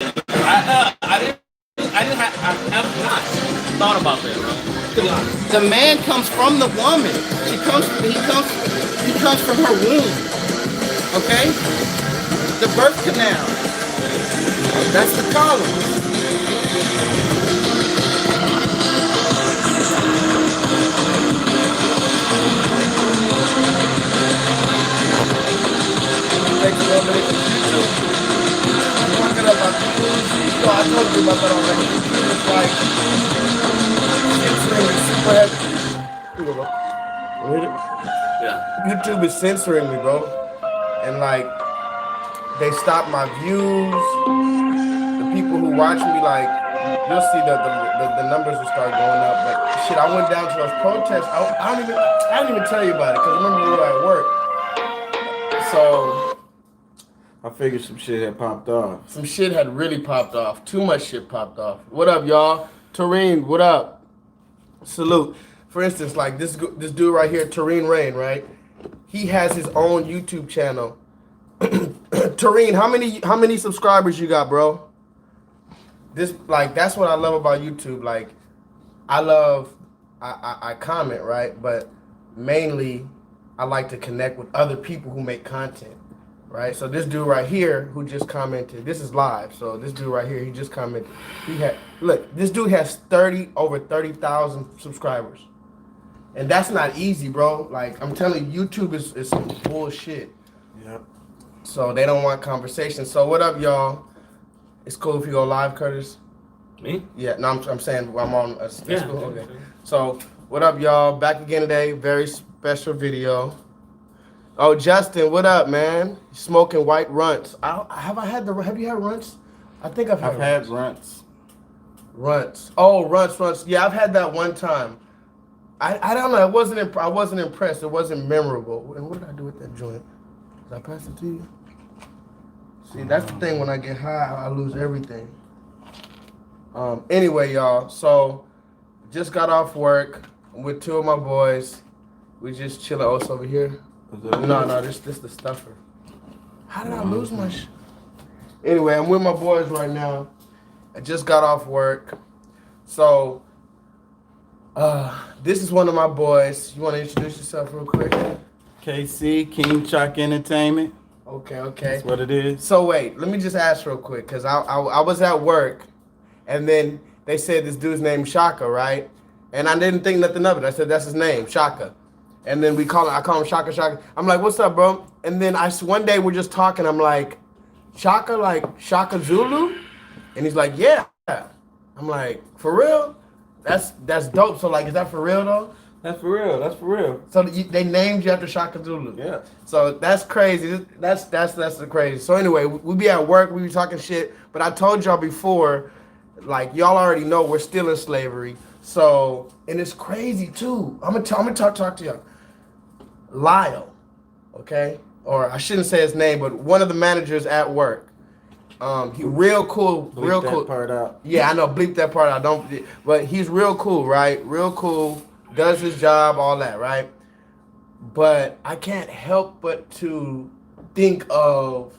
I have not thought about that, bro. The man comes from the woman. He comes from her womb. Okay? The birth canal. That's the column. Takes a little bit of YouTube. Look it up on YouTube. I told you about that already. It's like censoring is super heavy. Here we go. Hit it? Yeah. YouTube is censoring me, bro. And like they stop my views. The people who watch me, like, you'll see that the numbers will start going up. But shit, I went down to those protests. I don't even tell you about it because remember we were at work. So I figured some shit had popped off. some shit had really popped off. Too much shit popped off. What up, y'all? Tareen, what up? Salute. For instance, like this dude right here, Tareen Rain, right? He has his own YouTube channel. Tareen, how many subscribers you got, bro? That's what I love about YouTube. Like, I comment, right? But mainly I like to connect with other people who make content, right? So this dude right here who just commented, this is live. So this dude right here, he just commented. This dude has over 30,000 subscribers. And that's not easy, bro. Like, I'm telling you, YouTube is some bullshit. Yep. So they don't want conversation. So what up, y'all? It's cool if you go live, Curtis. Me? Yeah, no, I'm saying I'm on a Yeah. cool. Okay. So what up, y'all? Back again today. Very special video. Oh, Justin, what up, man? Smoking white runts. Have you had runts? I think I've had runts. Runts. Oh, runts. Yeah, I've had that one time. I don't know. I wasn't impressed. It wasn't memorable. And what did I do with that joint? Did I pass it to you? See, that's the thing. When I get high, I lose everything. Anyway, y'all. So, just got off work with two of my boys. We just chilling. Oh, it's over here. No, this the stuffer. How did I lose my shit? Anyway, I'm with my boys right now. I just got off work. So, this is one of my boys. You want to introduce yourself real quick? KC, King Chuck Entertainment. Okay. That's what it is. So wait, let me just ask real quick, because I was at work, and then they said this dude's name Shaka, right? And I didn't think nothing of it. I said, that's his name, Shaka. And then I call him Shaka. I'm like, what's up, bro? And then one day we're just talking. I'm like, Shaka, like Shaka Zulu? And he's like, yeah. I'm like, for real? That's dope. So like, is that for real though? That's for real. So they named you after Shaka Zulu. Yeah. So that's crazy. That's the crazy. So anyway, we be at work, we be talking shit. But I told y'all before, like y'all already know we're still in slavery. So and it's crazy too. I'm gonna talk to y'all. Lyle, okay, or I shouldn't say his name, but one of the managers at work. He real cool. That part out. Yeah, I know. Bleep that part out. But he's real cool, right? Real cool. Does his job, all that, right? But I can't help but to think of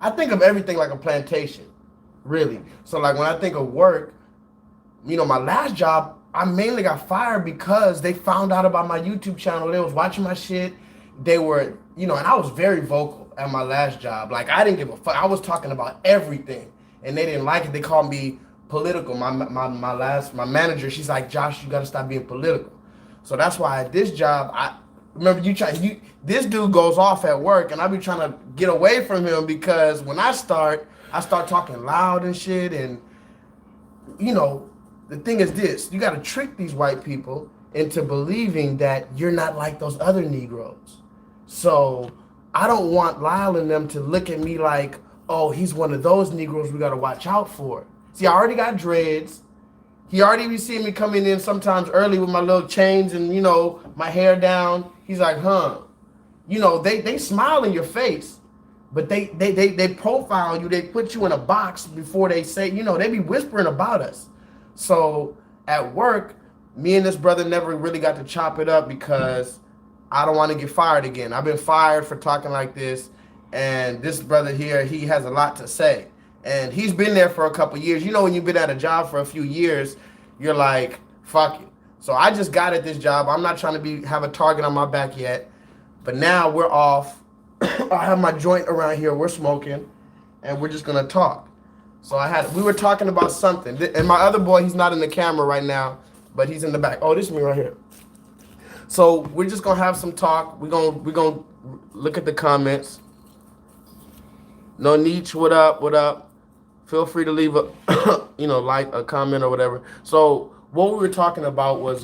everything like a plantation, really. So like when I think of work, my last job, I mainly got fired because they found out about my YouTube channel. They was watching my shit. They were, and I was very vocal at my last job. Like I didn't give a fuck. I was talking about everything, and they didn't like it. They called me political. My manager, she's like, Josh, you gotta stop being political. So that's why at this job, I remember this dude goes off at work, and I be trying to get away from him because when I start talking loud and shit, and the thing is this, you gotta trick these white people into believing that you're not like those other Negroes. So I don't want Lyle and them to look at me like, oh, he's one of those Negroes we gotta watch out for. See, I already got dreads. He already be seeing me coming in sometimes early with my little chains and, my hair down. He's like, huh. They smile in your face, but they profile you. They put you in a box before they say, they be whispering about us. So at work, me and this brother never really got to chop it up because I don't want to get fired again. I've been fired for talking like this, and this brother here, he has a lot to say. And he's been there for a couple years. You know, when you've been at a job for a few years, you're like, fuck it. So I just got at this job. I'm not trying to have a target on my back yet. But now we're off. I have my joint around here. We're smoking. And we're just going to talk. So we were talking about something. And my other boy, he's not in the camera right now, but he's in the back. Oh, this is me right here. So we're just going to have some talk. We're going to look at the comments. No Nietzsche, what up, what up? Feel free to leave a, like a comment or whatever. So what we were talking about was,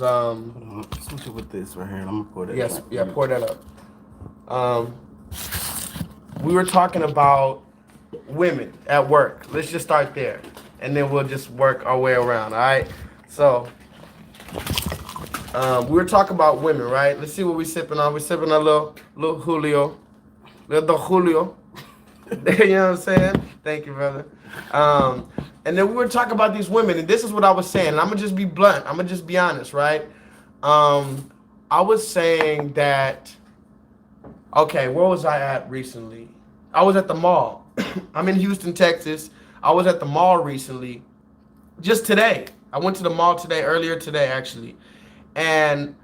switch it with this right here. I'm gonna pour that. Yes, yeah, pour that up. We were talking about women at work. Let's just start there, and then we'll just work our way around. All right. So we were talking about women, right? Let's see what we're sipping on. We're sipping on a little Julio, little Julio. You know what I'm saying? Thank you, brother. And then we were talking about these women, and this is what I was saying. And I'm gonna just be blunt. I'm gonna just be honest, right? I was saying that. Okay, where was I at recently? I was at the mall. I'm in Houston, Texas. I was at the mall recently. Just today. I went to the mall earlier today, actually. And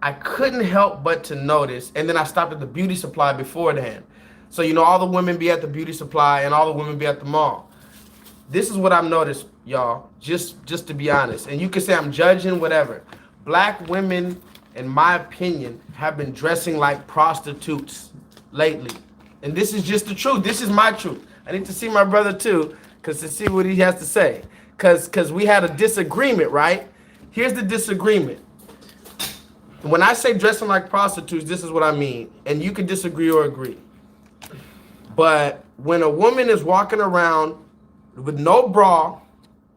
I couldn't help but to notice, and then I stopped at the beauty supply beforehand. So, all the women be at the beauty supply and all the women be at the mall. This is what I've noticed, y'all, just to be honest. And you can say I'm judging, whatever. Black women, in my opinion, have been dressing like prostitutes lately. And this is just the truth. This is my truth. I need to see my brother too, to see what he has to say. Because we had a disagreement, right? Here's the disagreement. When I say dressing like prostitutes, this is what I mean. And you can disagree or agree. But when a woman is walking around with no bra,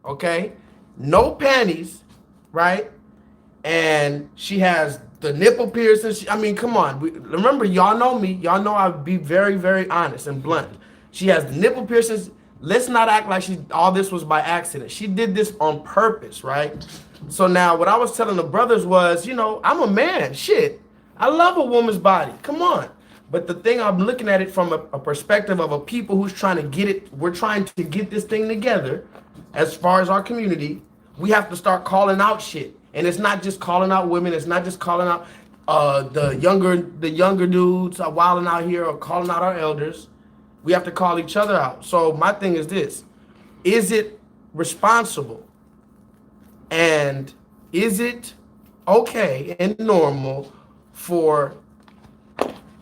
okay, no panties, right, and she has the nipple piercings. Come on. Remember, y'all know me. Y'all know I'll be very, very honest and blunt. She has the nipple piercings. Let's not act like all this was by accident. She did this on purpose, right? So now what I was telling the brothers was, I'm a man. Shit. I love a woman's body. Come on. But the thing, I'm looking at it from a perspective of a people who's trying to get it. We're trying to get this thing together. As far as our community, we have to start calling out shit. And it's not just calling out women. It's not just calling out the younger dudes are wilding out here or calling out our elders. We have to call each other out. So my thing is this. Is it responsible? And is it okay and normal for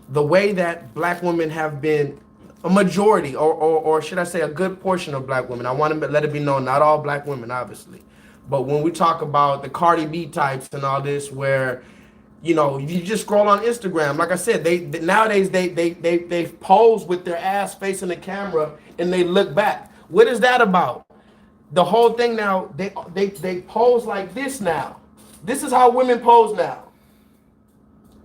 the way that black women have been, a majority, or should I say a good portion of black women? I want to let it be known, not all black women, obviously. But when we talk about the Cardi B types and all this, where, you just scroll on Instagram, like I said, nowadays they pose with their ass facing the camera and they look back. What is that about? The whole thing now, they pose like this now. This is how women pose now.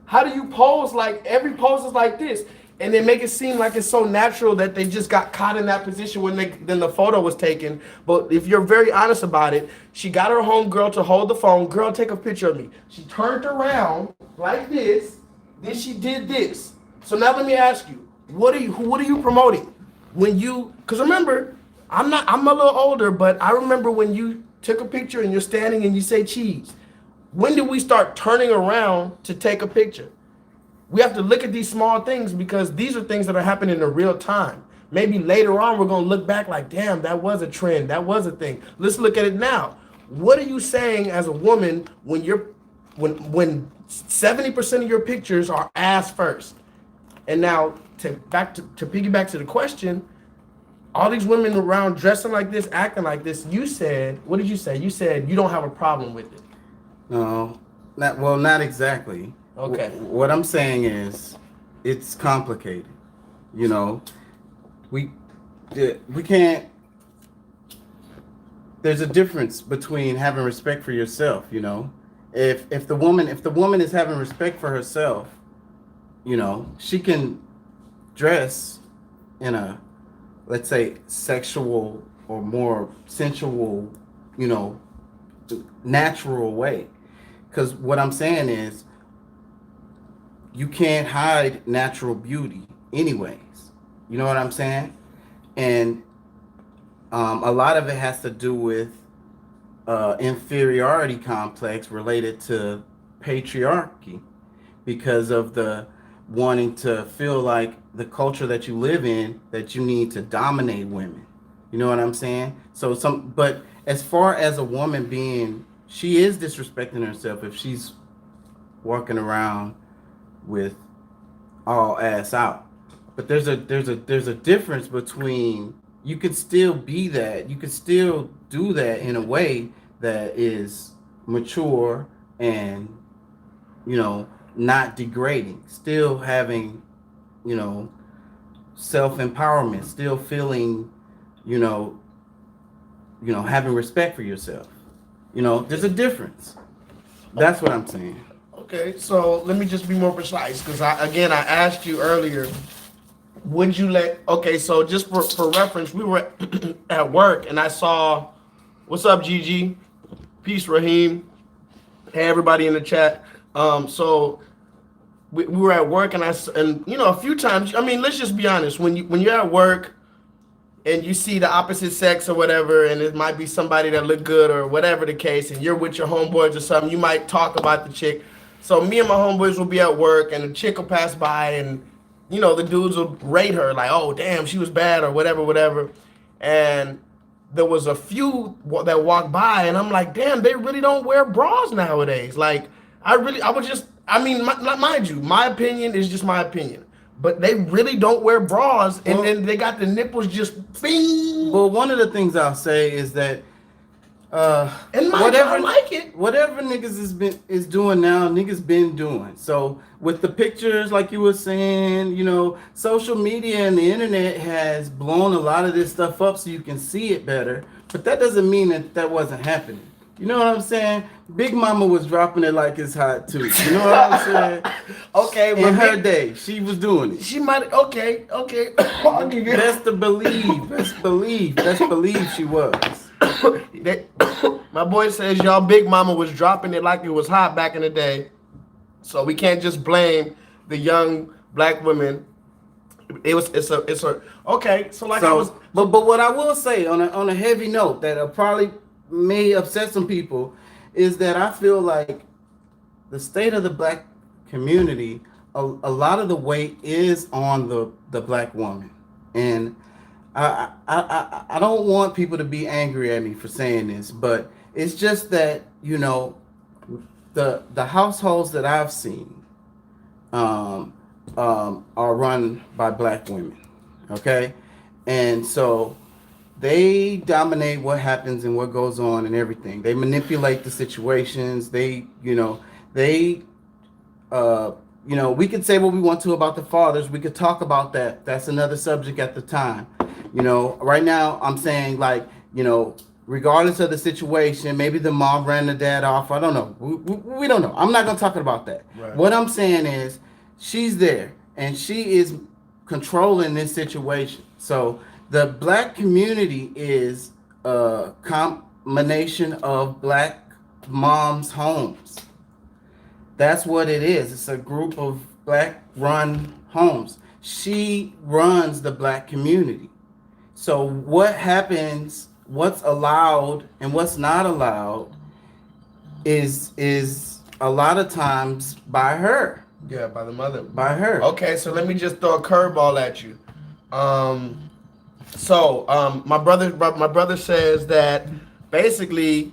How do you pose? Like every pose is like this, and they make it seem like it's so natural that they just got caught in that position when then the photo was taken. But if you're very honest about it, she got her homegirl to hold the phone. Girl, take a picture of me. She turned around like this. Then she did this. So now let me ask you, what are you promoting? Because remember, I'm a little older, but I remember when you took a picture and you're standing and you say cheese. When did we start turning around to take a picture? We have to look at these small things because these are things that are happening in real time. Maybe later on we're going to look back like, damn, that was a trend. That was a thing. Let's look at it now. What are you saying as a woman when 70% of your pictures are ass first? And now to piggyback to the question, all these women around dressing like this, acting like this, you said, what did you say? You said you don't have a problem with it. No, not exactly. Okay. What I'm saying is, it's complicated. We can't. There's a difference between having respect for yourself. If the woman is having respect for herself, she can dress in a, let's say, sexual or more sensual, natural way. Because what I'm saying is, you can't hide natural beauty anyways. You know what I'm saying? And A lot of it has to do with inferiority complex related to patriarchy because of the wanting to feel like the culture that you live in that you need to dominate women. You know what I'm saying? But as far as a woman being, she is disrespecting herself if she's walking around with all ass out. But there's a difference between, you could still be that. You could still do that in a way that is mature and, you know, not degrading. Still having, you know, self-empowerment, still feeling, you know, having respect for yourself. You know, there's a difference. That's what I'm saying. Okay, so let me just be more precise, because I asked you earlier, would you let, okay, so just for reference, we were at work and I saw, what's up, Gigi? Peace, Raheem. Hey, everybody in the chat. So we were at work and you know, a few times, I mean, let's just be honest, when you're at work and you see the opposite sex or whatever, and it might be somebody that look good or whatever the case, and you're with your homeboys or something, you might talk about the chick. So me and my homeboys will be at work and the chick will pass by and, you know, the dudes will rate her like, oh, damn, she was bad or whatever. And there was a few that walked by and I'm like, damn, they really don't wear bras nowadays. Like, mind you, my opinion is just my opinion. But they really don't wear bras, and then they got the nipples just bing. Well, one of the things I'll say is that and I like it. Whatever niggas is doing now, niggas been doing. So with the pictures, like you were saying, you know, social media and the internet has blown a lot of this stuff up so you can see it better. But that doesn't mean that wasn't happening. You know what I'm saying? Big Mama was dropping it like it's hot too. You know what I'm saying? Okay, but in her day, she was doing it. She might. Okay. I'll give you. Best believe she was. My boy says y'all Big Mama was dropping it like it was hot back in the day, so we can't just blame the young black women. It's a okay. So like, but what I will say on a heavy note that probably may upset some people is that I feel like the state of the black community, a lot of the weight is on the black woman, and I don't want people to be angry at me for saying this, but it's just that, you know, the households that I've seen are run by black women, okay, and so they dominate what happens and what goes on and everything. They manipulate the situations. We could say what we want to about the fathers. We could talk about that. That's another subject at the time. You know, right now I'm saying, like, you know, regardless of the situation, maybe the mom ran the dad off. I don't know. We don't know. I'm not going to talk about that. Right. What I'm saying is she's there and she is controlling this situation. So the black community is a combination of black moms' homes. That's what it is. It's a group of black-run homes. She runs the black community. So what happens, what's allowed and what's not allowed is a lot of times by her. Yeah, by the mother. By her. Okay, so let me just throw a curveball at you. My brother says that basically,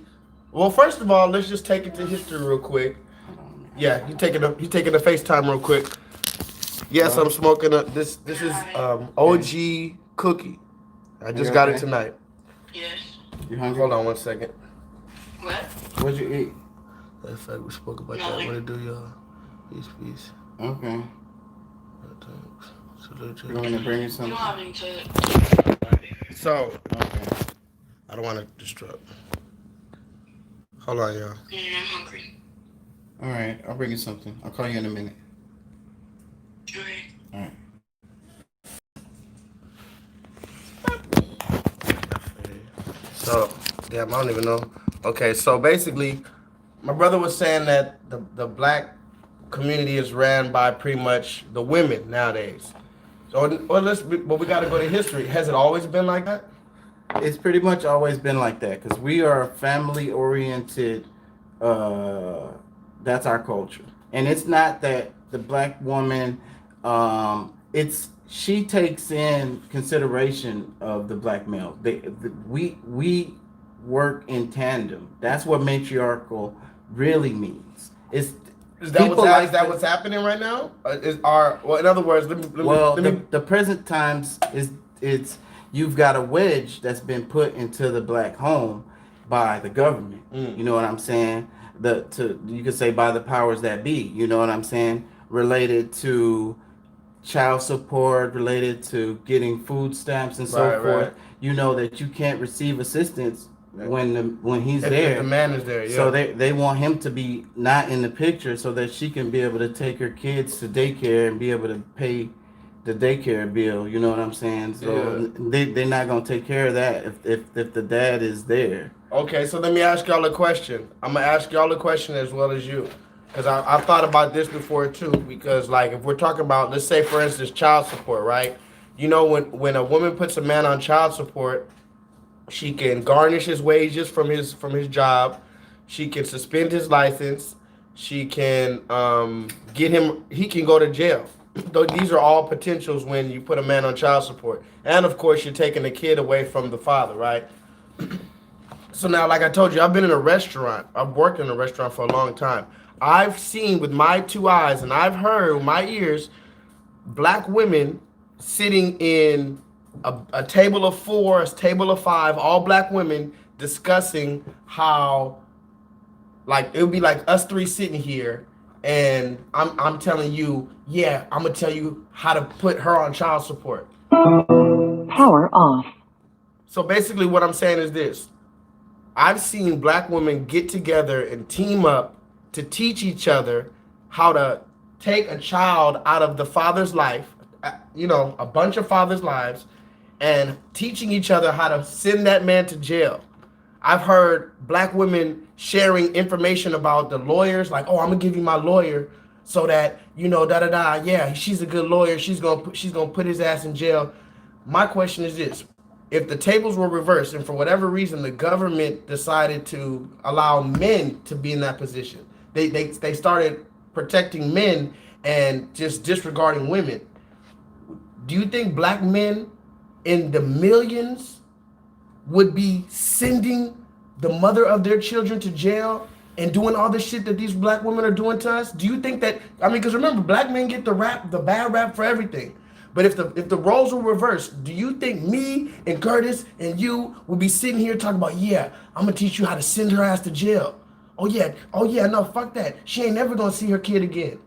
well, first of all, let's just take it to history real quick. Yeah, you taking a FaceTime real quick. Yes, I'm smoking this is OG cookie. I just got it tonight. Yes. You hungry? Hold on one second. What? What'd you eat? In fact, we spoke about that. What it do, y'all? Peace. Okay. You want me to bring you something? You don't have any to. So, Okay. I don't want to disrupt. Hold on, y'all. I'm hungry. All right, I'll bring you something. I'll call you in a minute. Okay. All right. So, damn, I don't even know. Okay, so basically, my brother was saying that the black community is ran by pretty much the women nowadays. So, but we got to go to history. Has it always been like that? It's pretty much always been like that because we are family oriented. That's our culture, and it's not that the black woman. It's she takes in consideration of the black male. We work in tandem. That's what matriarchal really means. It's Is that what's happening right now? In other words, the present times it's you've got a wedge that's been put into the black home by the government. You know what I'm saying? You could say by the powers that be. You know what I'm saying? Related to child support, related to getting food stamps and so forth. Right. You know that you can't receive assistance when he's there. If the man is there, yeah. So they want him to be not in the picture so that she can be able to take her kids to daycare and be able to pay the daycare bill. You know what I'm saying? So they're not gonna take care of that if the dad is there. Okay, so let me ask y'all a question. I'm gonna ask y'all a question as well as you, because I've thought about this before too. Because like if we're talking about, let's say for instance, child support, right? You know, when a woman puts a man on child support, she can garnish his wages from his job. She can suspend his license. She can he can go to jail. These are all potentials when you put a man on child support. And of course, you're taking the kid away from the father, right? So now, like I told you, I've been in a restaurant. I've worked in a restaurant for a long time. I've seen with my two eyes and I've heard with my ears black women sitting in a table of 4, a table of 5, all black women discussing how, like, it would be like us 3 sitting here, and I'm telling you, yeah, I'm gonna tell you how to put her on child support. Power off. So basically, what I'm saying is this: I've seen black women get together and team up to teach each other how to take a child out of the father's life, you know, a bunch of fathers' lives, and teaching each other how to send that man to jail. I've heard black women sharing information about the lawyers, like, oh, I'm gonna give you my lawyer so that, you know, yeah, she's a good lawyer, she's gonna put his ass in jail. My question is this: if the tables were reversed and for whatever reason the government decided to allow men to be in that position, they started protecting men and just disregarding women, do you think black men in the millions would be sending the mother of their children to jail and doing all the shit that these black women are doing to us? Do you think that, I mean, because remember, black men get the bad rap for everything. But if the roles were reversed, do you think me and Curtis and you would be sitting here talking about, yeah, I'm gonna teach you how to send her ass to jail? Oh yeah, no, fuck that. She ain't never gonna see her kid again.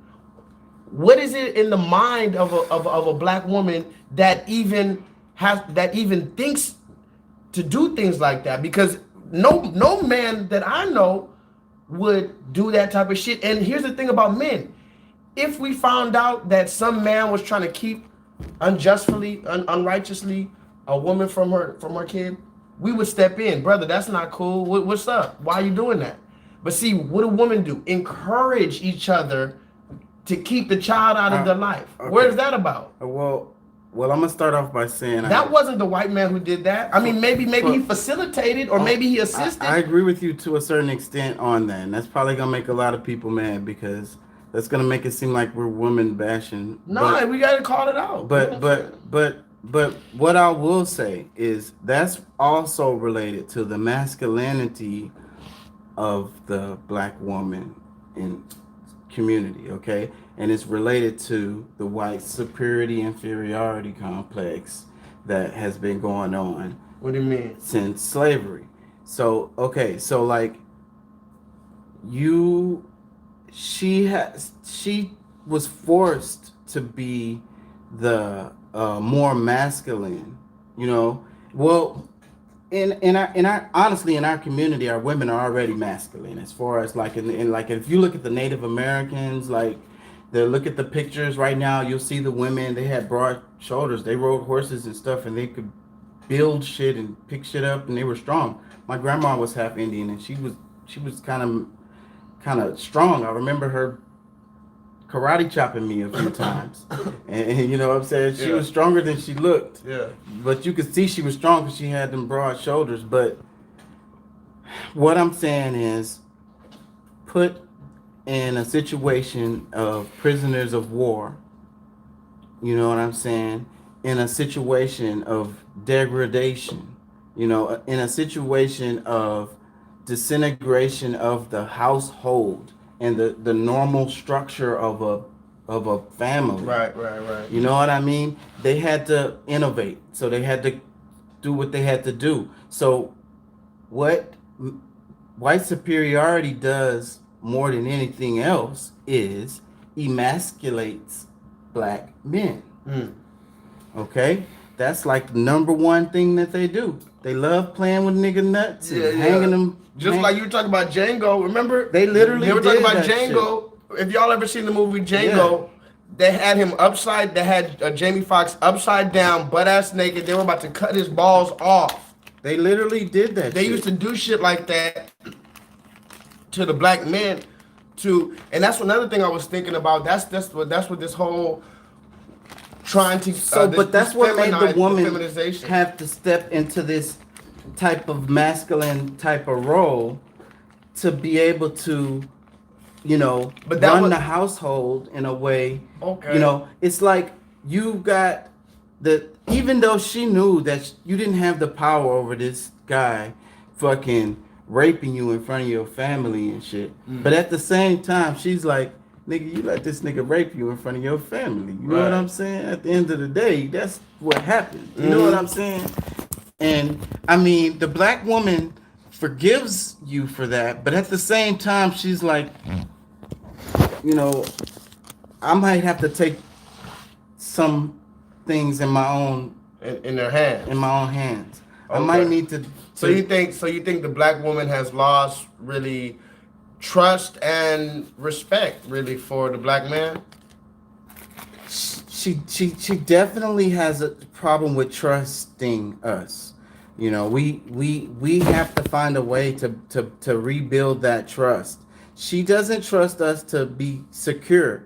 What is it in the mind of a black woman that even thinks to do things like that? Because no man that I know would do that type of shit. And here's the thing about men: if we found out that some man was trying to keep unrighteously a woman from her kid, we would step in. Brother, that's not cool. What's up? Why are you doing that? But see, what do women do? Encourage each other to keep the child out of their life. Okay. Where is that about? Well, I'm gonna start off by saying that wasn't the white man who did that. I mean, maybe he facilitated or maybe he assisted. I agree with you to a certain extent on that, and that's probably gonna make a lot of people mad because that's gonna make it seem like we're women bashing. No, we gotta call it out. But what I will say is that's also related to the masculinity of the black woman in community, okay? And it's related to the white superiority inferiority complex that has been going on. What do you mean? Since slavery. So like she was forced to be the more masculine, you know. Well, in our honestly, in our community, our women are already masculine as far as like in like if you look at the Native Americans, like look at the pictures right now, you'll see the women, they had broad shoulders, they rode horses and stuff, and they could build shit and pick shit up, and they were strong. My grandma was half Indian, and she was kind of strong. I remember her karate chopping me a few times. And you know what I'm saying? She was stronger than she looked. Yeah. But you could see she was strong because she had them broad shoulders. But what I'm saying is, put in a situation of prisoners of war, you know what I'm saying? In a situation of degradation, you know, in a situation of disintegration of the household and the normal structure of a family. Right. You know what I mean? They had to innovate. So they had to do what they had to do. So what white superiority does more than anything else is emasculates black men. Okay? That's like the number one thing that they do. They love playing with nigga nuts and hanging them. Just like you were talking about Django, remember? They literally They were talking did about that Django. If y'all ever seen the movie Django, they had him upside. They had Jamie Foxx upside down, butt ass naked. They were about to cut his balls off. They literally did that. They used to do shit like that to the black men, and that's another thing I was thinking about. That's what this whole trying to. But that's what made the woman feminization have to step into this type of masculine type of role to be able to, you know, run the household in a way. Okay. You know, it's like you got even though she knew that you didn't have the power over this guy fucking raping you in front of your family and shit. But at the same time, she's like, nigga, you let this nigga rape you in front of your family. You know what I'm saying? At the end of the day, that's what happened. You know what I'm saying? And I mean, the black woman forgives you for that, but at the same time, she's like, you know, I might have to take some things in my own in their hands. In my own hands. Okay. I might need to. So you think the black woman has lost really trust and respect really for the black man? She definitely has a problem with trusting us. You know, we have to find a way to rebuild that trust. She doesn't trust us to be secure.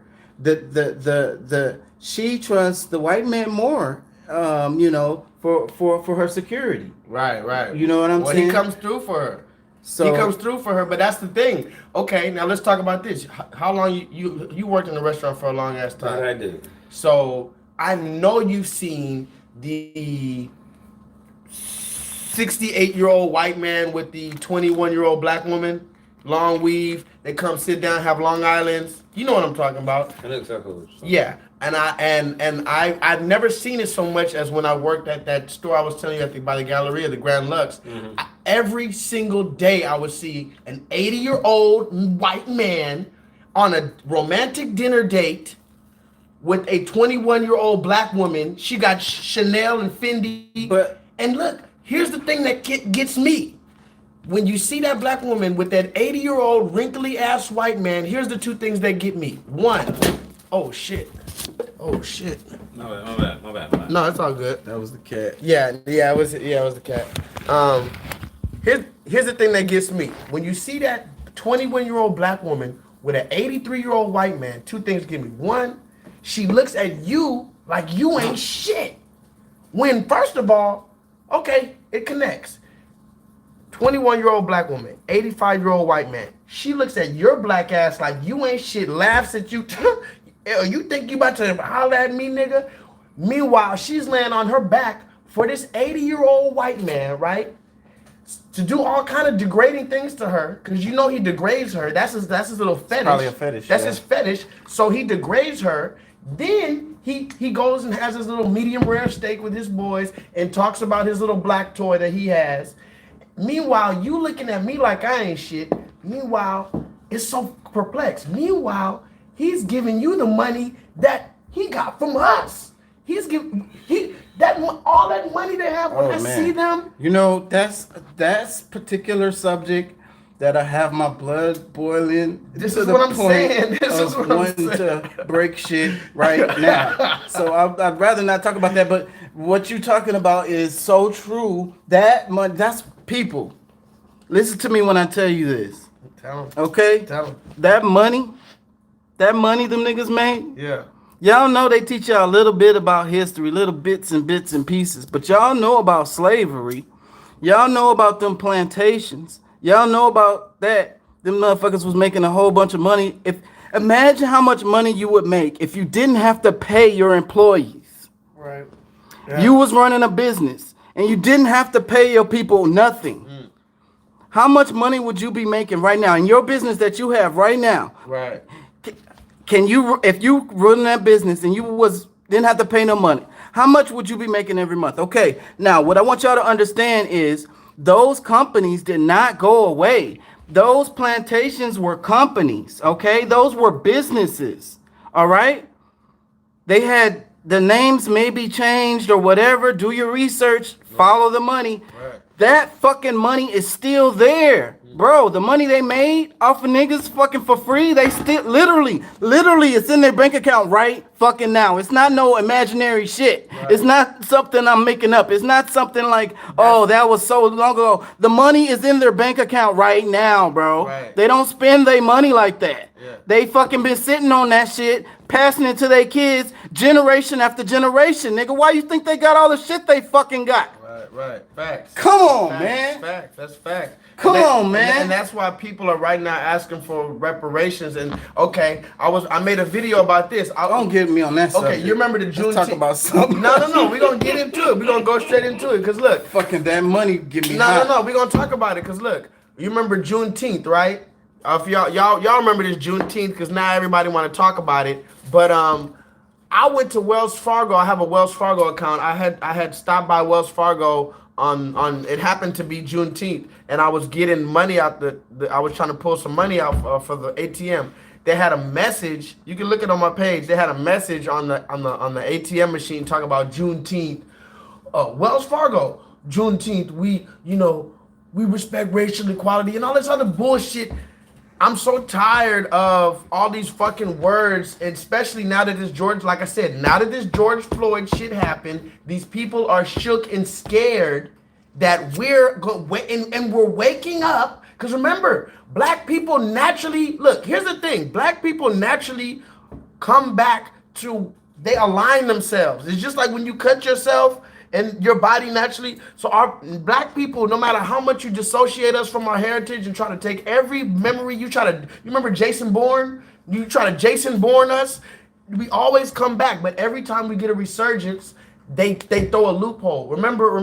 She trusts the white man more, you know, for her security. Right. You know what I'm saying? He comes through for her. So he comes through for her, but that's the thing. Okay, now let's talk about this. How long you worked in a restaurant for a long ass time? I did. So I know you've seen the 68-year-old white man with the 21-year-old black woman, long weave. They come sit down, have Long Islands. You know what I'm talking about? I know exactly what you're saying. Yeah, and I've never seen it so much as when I worked at that store I was telling you by the Galleria, the Grand Lux. Every single day I would see an 80-year-old white man on a romantic dinner date with a 21-year-old black woman. She got Chanel and Fendi. And look, here's the thing that gets me. When you see that black woman with that 80-year-old wrinkly ass white man, here's the two things that get me. One, oh shit. My bad. No, it's all good. that was the cat. Yeah, it was the cat. Here's the thing that gets me. When you see that 21-year-old black woman with an 83-year-old white man, two things get me. One, she looks at you like you ain't shit. When, first of all, okay, it connects. 21-year-old black woman, 85-year-old white man. She looks at your black ass like you ain't shit, laughs at you. You think you about to holler at me, nigga? Meanwhile, she's laying on her back for this 80-year-old white man, right? To do all kind of degrading things to her, because you know he degrades her. That's his little fetish. Probably a fetish. That's his fetish. So he degrades her. Then he goes and has his little medium rare steak with his boys and talks about his little black toy that he has. Meanwhile, you looking at me like I ain't shit. Meanwhile, it's so perplexed. Meanwhile, he's giving you the money that he got from us. He's giving all that money they have when I see them. You know, that's particular subject that I have my blood boiling. This is what I'm saying. This is what I'm saying. To break shit right now. So I'd rather not talk about that. But what you're talking about is so true. That's people. Listen to me when I tell you this. Tell him. Okay? Tell him. That money that money them niggas made? Yeah. Y'all know they teach y'all a little bit about history, little bits and pieces, but y'all know about slavery. Y'all know about them plantations. Y'all know about that. Them motherfuckers was making a whole bunch of money. Imagine how much money you would make if you didn't have to pay your employees. Right. You was running a business and you didn't have to pay your people nothing. How much money would you be making right now in your business that you have right now? Right. Can you, if you run that business and you didn't have to pay no money, how much would you be making every month? Okay, now what I want y'all to understand is those companies did not go away. Those plantations were companies, okay? Those were businesses, all right? They had the names may be changed or whatever. Do your research, follow the money. Right. That fucking money is still there. Bro, the money they made off of niggas fucking for free, they still literally it's in their bank account right fucking now. It's not no imaginary shit. Right. It's not something I'm making up. It's not something like, oh, that was so long ago. The money is in their bank account right now, bro. Right. They don't spend their money like that. Yeah. They fucking been sitting on that shit, passing it to their kids generation after generation. Nigga, why you think they got all the shit they fucking got? Right. Facts. Come on, facts, man. Facts. That's facts. Come on, man. And that's why people are right now asking for reparations. And okay, I made a video about this. Don't get me on that subject. Okay, you remember the Juneteenth? Let's talk about something. No. We're gonna get into it. We're gonna go straight into it. Cause look, fucking that money give me. No. We're gonna talk about it. Cause look, you remember Juneteenth, right? If y'all remember this Juneteenth, cause now everybody want to talk about it. But I went to Wells Fargo. I have a Wells Fargo account. I had stopped by Wells Fargo on it happened to be Juneteenth, and I was getting money out I was trying to pull some money out for the ATM. They had a message. You can look it on my page. They had a message on the ATM machine talking about Juneteenth. Wells Fargo, Juneteenth. We respect racial equality and all this other bullshit. I'm so tired of all these fucking words, and especially now that this George Floyd shit happened, these people are shook and scared that we're waking up. Because remember, black people naturally, look, here's the thing, black people naturally come back to, they align themselves. It's just like when you cut yourself, and your body naturally, so our black people, no matter how much you dissociate us from our heritage and try to take every memory, you remember Jason Bourne? You try to Jason Bourne us, we always come back, but every time we get a resurgence, they throw a loophole. Remember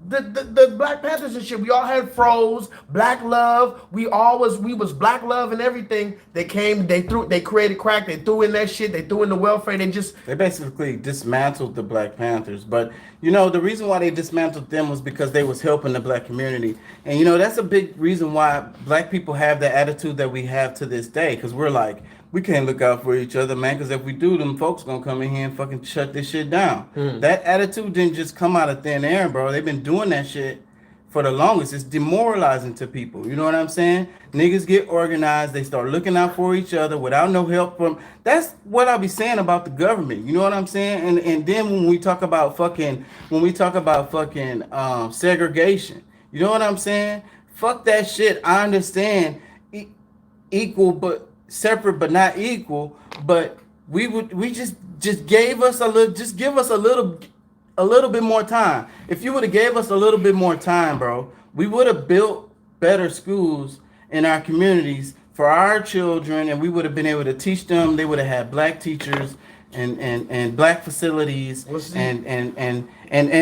the Black Panthers and shit, we all had froze, black love, we was black love and everything. They created crack, they threw in that shit, they threw in the welfare, they basically dismantled the Black Panthers. But the reason why they dismantled them was because they was helping the black community. And that's a big reason why black people have the attitude that we have to this day, because we're like, we can't look out for each other, man, because if we do, them folks gonna come in here and fucking shut this shit down. That attitude didn't just come out of thin air, bro. They've been doing that shit for the longest. It's demoralizing to people. You know what I'm saying? Niggas get organized. They start looking out for each other without no help from. That's what I be saying about the government. You know what I'm saying? And then when we talk about fucking segregation, you know what I'm saying? Fuck that shit. I understand equal, but separate but not equal, but we just gave us give us a little bit more time. If you would have gave us a little bit more time, bro, we would have built better schools in our communities for our children, and we would have been able to teach them. They would have had black teachers and black facilities, and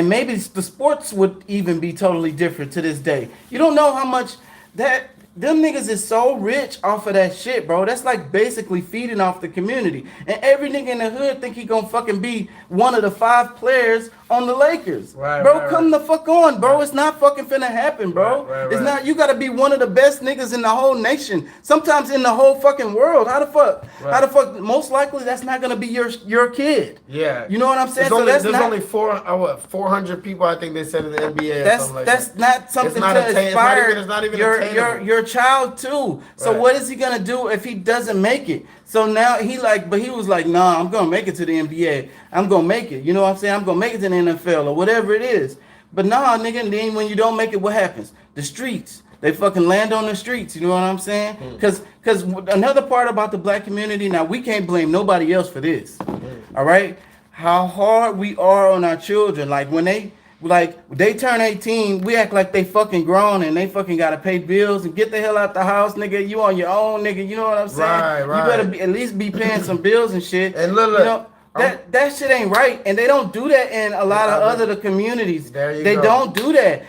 maybe the sports would even be totally different to this day. You don't know how much that them niggas is so rich off of that shit, bro. That's like basically feeding off the community. And every nigga in the hood think he gonna fucking be one of the 5 players on the Lakers. Come the fuck on, bro. It's not fucking finna happen, bro. It's not. You gotta be one of the best niggas in the whole nation. Sometimes in the whole fucking world. How the fuck? Most likely that's not gonna be your kid. Yeah. You know what I'm saying? There's only 400 people I think they said in the NBA. That's not something to inspire your child too. So what is he gonna do if he doesn't make it? So now he was like, nah, I'm gonna make it to the NBA. I'm gonna make it. You know what I'm saying? I'm gonna make it to the NFL or whatever it is. But nah, nigga, and then when you don't make it, what happens? The streets They fucking land on the streets. You know what I'm saying? Because another part about the black community, now we can't blame nobody else for this. All right, how hard we are on our children. Like when they turn 18, we act like they fucking grown and they fucking gotta pay bills and get the hell out the house, nigga. You on your own, nigga. You know what I'm saying? Right. You better at least be paying some bills and shit. And look, you know, that shit ain't right, and they don't do that in a lot of other communities. They don't do that.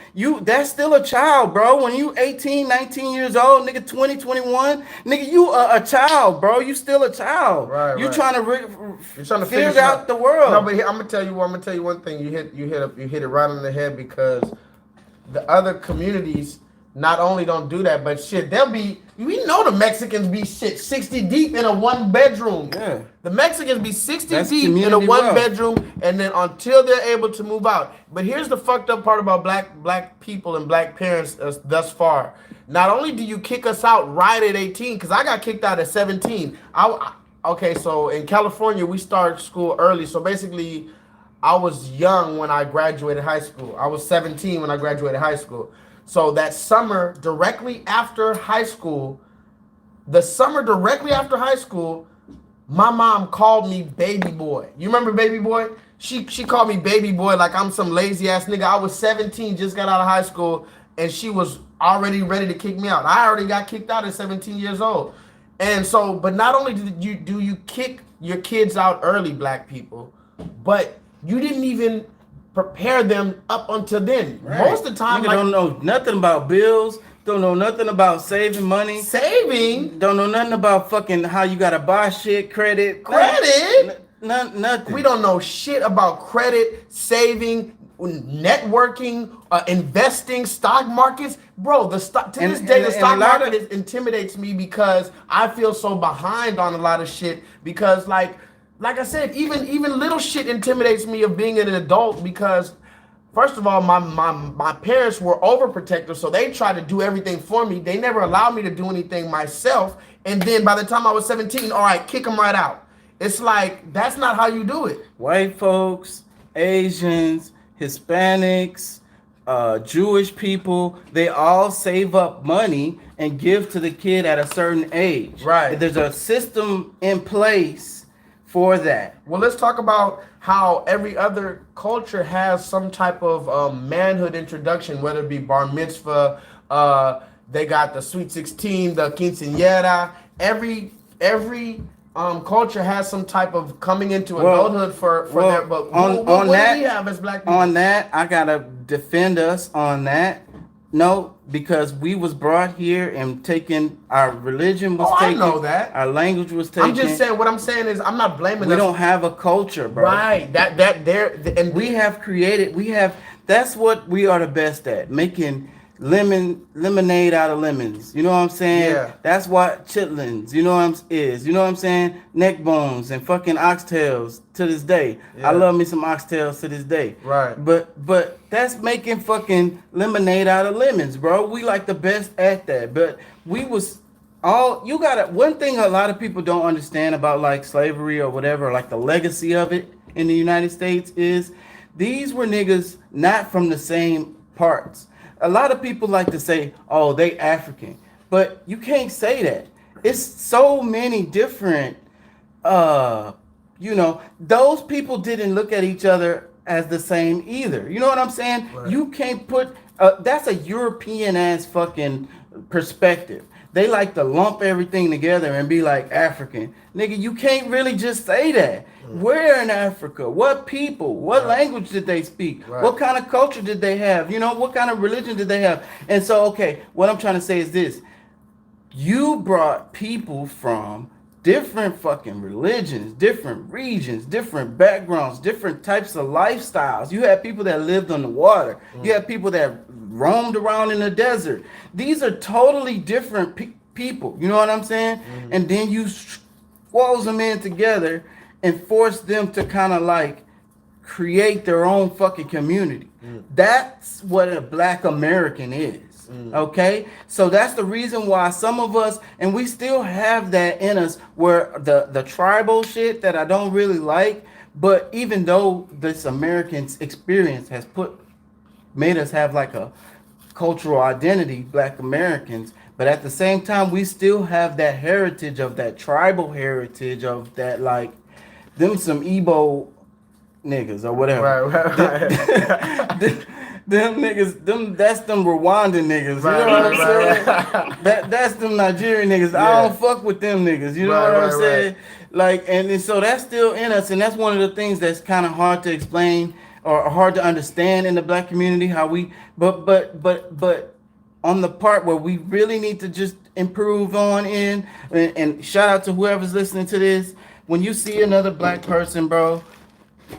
That's still a child, bro. When you 18, 19 years old, nigga, 20, 21, nigga, you are a child, bro. You still a child. Right. You're trying to figure out out the world. No, but I'm gonna tell you one thing. You hit it right on the head, because the other communities not only don't do that, but shit, we know the Mexicans be 60 deep in a 1-bedroom. Yeah. The Mexicans be 60 That's deep in a community wealth. 1-bedroom, and then until they're able to move out. But here's the fucked up part about black people and black parents thus far. Not only do you kick us out right at 18, because I got kicked out at 17. Okay, so in California, we start school early. So basically, I was young when I graduated high school. I was 17 when I graduated high school. So that summer, directly after high school, my mom called me baby boy. You remember baby boy? She called me baby boy like I'm some lazy ass nigga. I was 17, just got out of high school, and she was already ready to kick me out. I already got kicked out at 17 years old. And so, but not only do you kick your kids out early, black people, but you didn't even prepare them up until then. Right. Most of the time, you don't know nothing about bills. Don't know nothing about saving money. Don't know nothing about fucking how you gotta buy shit, credit. Nothing. We don't know shit about credit, saving, networking, investing, stock markets. Bro, the stock market intimidates me, because I feel so behind on a lot of shit, because like I said, even little shit intimidates me of being an adult, because first of all, my parents were overprotective, so they tried to do everything for me. They never allowed me to do anything myself. And then by the time I was 17, all right, kick them right out. It's like, that's not how you do it. White folks, Asians, Hispanics, Jewish people, they all save up money and give to the kid at a certain age. Right. There's a system in place for that. Well, let's talk about how every other culture has some type of manhood introduction, whether it be bar mitzvah, they got the sweet 16, the quinceañera. Every culture has some type of coming into adulthood for their. But what do we have as black people? On that, I gotta defend us on that. No, because we was brought here and taken, our religion was taken. I know that. Our language was taken. I'm just saying, what I'm saying is, I'm not blaming We don't have a culture, bro. Right. And we have created, that's what we are the best at, making lemonade out of lemons. You know what I'm saying? Yeah. That's what chitlins, you know what I'm saying? Neck bones and fucking oxtails to this day. Yeah. I love me some oxtails to this day. Right. But that's making fucking lemonade out of lemons, bro. We like the best at that. But one thing a lot of people don't understand about like slavery or whatever, like the legacy of it in the United States, is these were niggas not from the same parts. A lot of people like to say, oh, they African, but you can't say that. It's so many different, those people didn't look at each other as the same either. You know what I'm saying? Right. You can't put, that's a European ass fucking perspective. They like to lump everything together and be like African. Nigga, you can't really just say that. Where in Africa? What people? What language did they speak? Right. What kind of culture did they have? You know, what kind of religion did they have? And so, okay, what I'm trying to say is this. You brought people from different fucking religions, different regions, different backgrounds, different types of lifestyles. You had people that lived on the water. You had people that roamed around in the desert. These are totally different people. You know what I'm saying? And then you squoze them in together and force them to kind of like create their own fucking community. That's what a black American is. Okay, so that's the reason why some of us, and we still have that in us, where the tribal shit that I don't really like, but even though this American experience has made us have like a cultural identity, Black Americans, but at the same time, we still have that heritage of that tribal heritage of that, like, them some Igbo niggas or whatever. Right. Them niggas, that's them Rwandan niggas. You know what I'm saying? That's them Nigerian niggas. Yeah. I don't fuck with them niggas. You know what I'm saying? Like, and so that's still in us, and that's one of the things that's kind of hard to explain or hard to understand in the Black community. How we, but on the part where we really need to just improve on and shout out to whoever's listening to this. When you see another Black person, bro,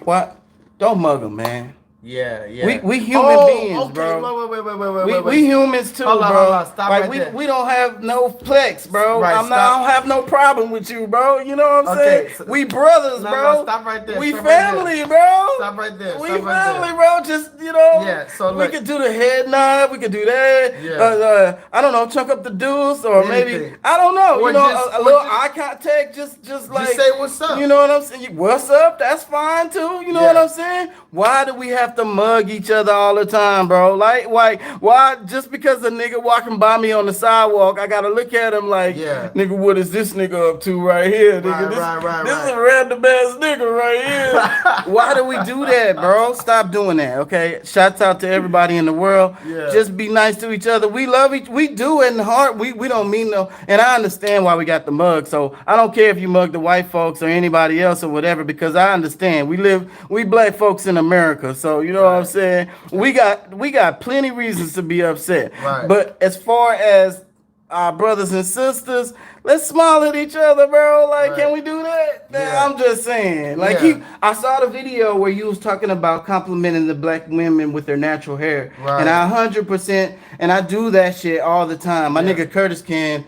what? Don't mug them, man. Yeah. We human beings, bro. Wait. We humans too, Hold on, bro. hold on. Stop like right there. we don't have no flex, bro. Right, I don't have no problem with you, bro. You know what I'm saying? So, we brothers, no, bro. no, stop right there. We Stop family, right bro. Stop right there. We Stop right family, there. bro. Just Yeah, so we look. could do the head nod. We could do that. Yeah. I don't know, chunk up the deuce or maybe Anything. I don't know. Or You know, just- a or little just- eye contact. Just like say what's up. You know what I'm saying? What's up? That's fine too. You know Yeah. what I'm saying? Why do we have to mug each other all the time, bro? Like, why just because a nigga walking by me on the sidewalk, I gotta look at him like, Yeah. nigga, what is this nigga up to right here? Nigga, this is a random ass nigga right here. Why do we do that, bro? Stop doing that, okay? Shouts out to everybody in the world. Yeah. Just be nice to each other. We love we do it in the heart. We don't mean no, and I understand why we got the mug. So I don't care if you mug the white folks or anybody else or whatever, because I understand. We Black folks in America. So you know what I'm saying? We got plenty reasons to be upset. Right. But as far as our brothers and sisters, let's smile at each other, bro. Like, Right. can we do that? Yeah. I'm just saying. Like, Yeah. I saw the video where you was talking about complimenting the Black women with their natural hair. Right. And I 100%, and I do that shit all the time. My Yeah. nigga Curtis can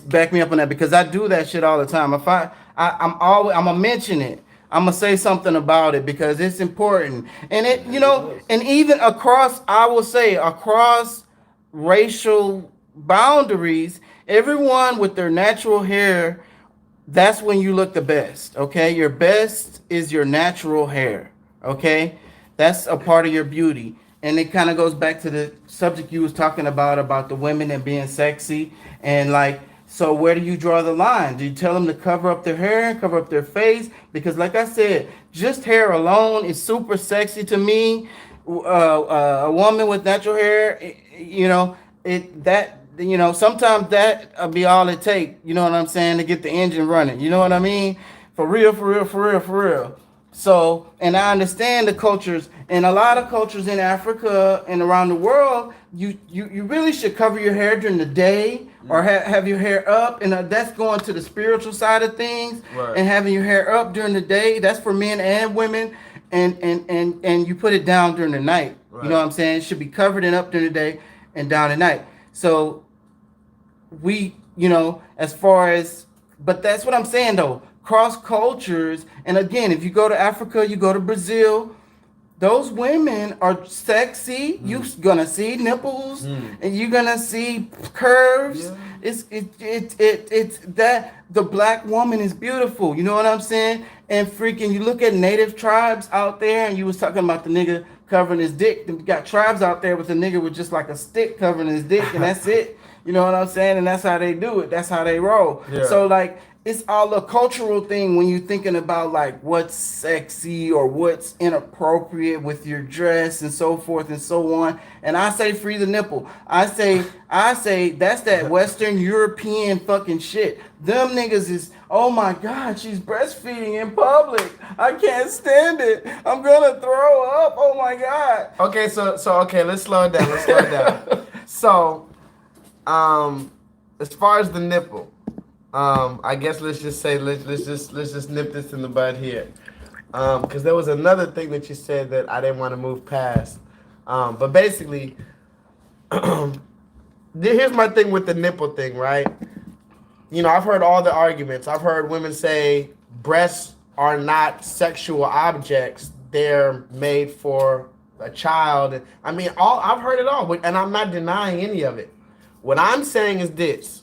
back me up on that, because I do that shit all the time. If I'm gonna mention it. I'm gonna say something about it because it's important. And it, you know, and even across, I will say across racial boundaries, everyone with their natural hair, that's when you look the best. Okay, your best is your natural hair. Okay, that's a part of your beauty. And it kind of goes back to the subject you was talking about the women and being sexy. And like, so where do you draw the line? Do you tell them to cover up their hair, cover up their face? Because like I said, just hair alone is super sexy to me. A woman with natural hair, you know, sometimes that'll be all it take, you know what I'm saying, to get the engine running. You know what I mean? For real. So, and I understand the cultures, and a lot of cultures in Africa and around the world, you really should cover your hair during the day or have your hair up, and that's going to the spiritual side of things. Right. And having your hair up during the day, that's for men and women, and you put it down during the night. Right. You know what I'm saying? It should be covered and up during the day and down at night. So we, you know, as far as, but that's what I'm saying though. Cross cultures, and again, if you go to Africa, you go to Brazil, those women are sexy. You're gonna see nipples, and you're gonna see curves. Yeah. It's that the Black woman is beautiful. You know what I'm saying? And freaking, you look at native tribes out there, and you was talking about the nigga covering his dick. You got tribes out there with a nigga with just like a stick covering his dick, and that's it. You know what I'm saying? And that's how they do it. That's how they roll. Yeah. So like, it's all a cultural thing when you're thinking about like what's sexy or what's inappropriate with your dress and so forth and so on. And I say free the nipple. I say that's that Western European fucking shit. Them niggas is, oh my God, she's breastfeeding in public. I can't stand it. I'm gonna throw up. Oh my God. Okay, so okay, let's slow it down. So, as far as the nipple, I guess let's just nip this in the bud here, because there was another thing that you said that I didn't want to move past, but basically, here's my thing with the nipple thing, right? You know, I've heard all the arguments. I've heard women say breasts are not sexual objects; they're made for a child. I mean, I've heard it all, and I'm not denying any of it. What I'm saying is this.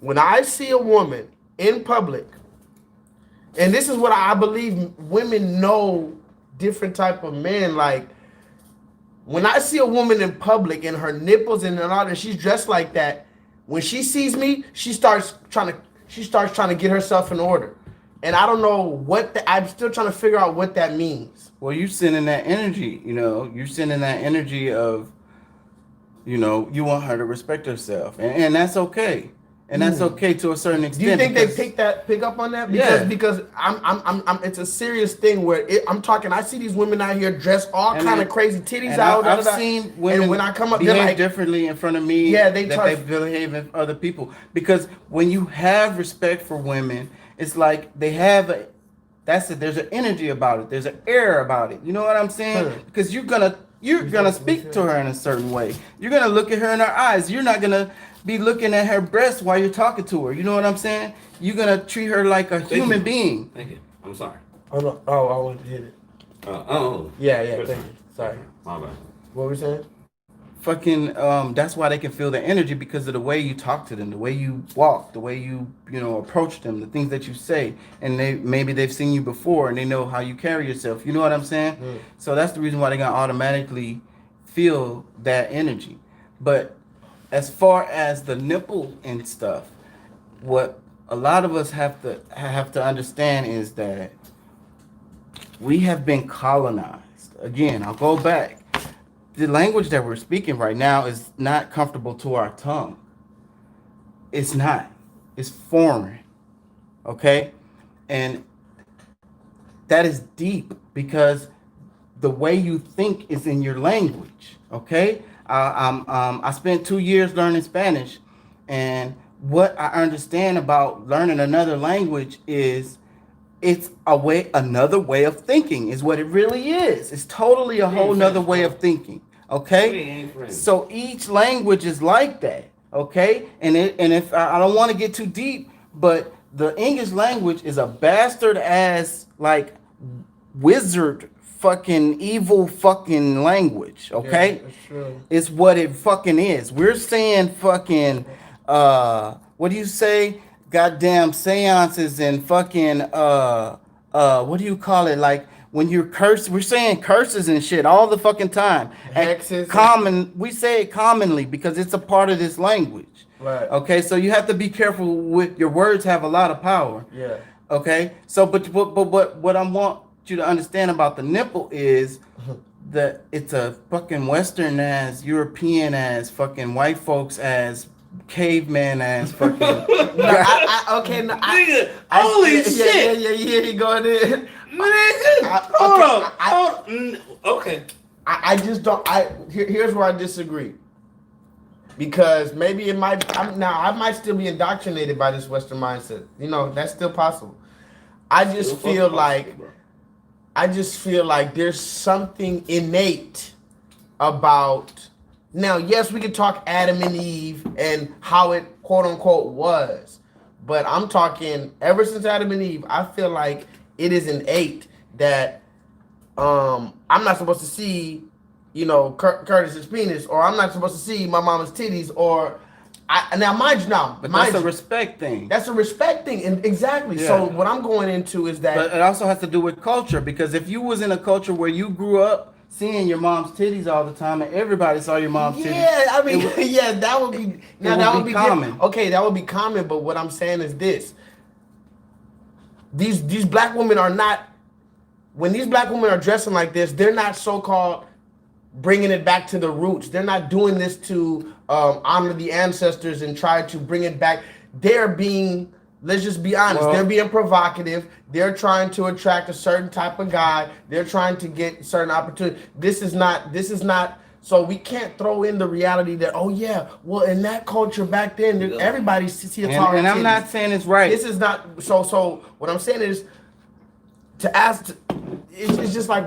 When I see a woman in public, and this is what I believe women know different type of men, like When I see a woman in public and her nipples and all that, she's dressed like that. When she sees me, she starts trying to get herself in order. And I don't know I'm still trying to figure out what that means. Well, you're sending that energy, you're sending that energy of, you want her to respect herself. And that's okay. And that's okay to a certain extent. Do you think they pick up on that? Because I'm it's a serious thing where I see these women out here dressed all kind of crazy titties out. I've seen women and when I come up, behave like, differently in front of me. Yeah, they behave in other people. Because when you have respect for women, it's like they have there's an energy about it. There's an air about it. You know what I'm saying? Because you're gonna speak to her in a certain way. You're gonna look at her in her eyes. You're not gonna be looking at her breasts while you're talking to her. You know what I'm saying? You're gonna treat her like a human being. Thank you. I'm sorry. Oh no! Oh, I wanted to hit it. Yeah. Thank you. Sorry. My bad. What were we saying? Fucking that's why they can feel the energy, because of the way you talk to them, the way you walk, the way you approach them, the things that you say, and maybe they've seen you before and they know how you carry yourself. You know what I'm saying? So that's the reason why they're gonna automatically feel that energy. But as far as the nipple and stuff, what a lot of us have to understand is that we have been colonized. Again, I'll go back. The language that we're speaking right now is not comfortable to our tongue. It's not. It's foreign. Okay? And that is deep because the way you think is in your language. Okay? I spent 2 years learning Spanish, and what I understand about learning another language is it's another way of thinking is what it really is. It's totally a whole nother way of thinking. Okay, so each language is like that. Okay, and if I don't want to get too deep, but the English language is a bastard ass like wizard fucking evil fucking language. Okay, yeah, that's true. It's what it fucking is. We're saying fucking what do you say? Goddamn seances and fucking what do you call it? Like when you're cursed, we're saying curses and shit all the fucking time. Hexes. We say it commonly because it's a part of this language. Right. Okay, so you have to be careful with your words. Have a lot of power. Yeah. Okay. So, but what I want you to understand about the nipple is that it's a fucking Western ass, European ass, fucking white folks ass, caveman ass, fucking. Holy shit! Yeah, he going in. Hold on. Okay. I just don't. Here's where I disagree. Because maybe it might. I might still be indoctrinated by this Western mindset. That's still possible. I just feel like there's something innate about. Now, yes, we could talk Adam and Eve and how it quote unquote was, but I'm talking ever since Adam and Eve. I feel like it is innate that I'm not supposed to see, Curtis's penis, or I'm not supposed to see my mama's titties, or that's a respect thing. That's a respect thing, and exactly. Yeah. So what I'm going into is that. But it also has to do with culture, because if you was in a culture where you grew up seeing your mom's titties all the time, and everybody saw your mom's titties. Yeah, I mean, that would be. Now that would be common. Okay, that would be common. But what I'm saying is this: these black women are not. When these black women are dressing like this, they're not so-called bringing it back to the roots. They're not doing this to honor the ancestors and try to bring it back. They're being, let's just be honest, they're being provocative. They're trying to attract a certain type of guy. They're trying to get certain opportunity. This is not, so we can't throw in the reality that, oh yeah, well in that culture back then, everybody see a tall. And I'm not saying it's right. This is not, so what I'm saying is, to ask, it's just like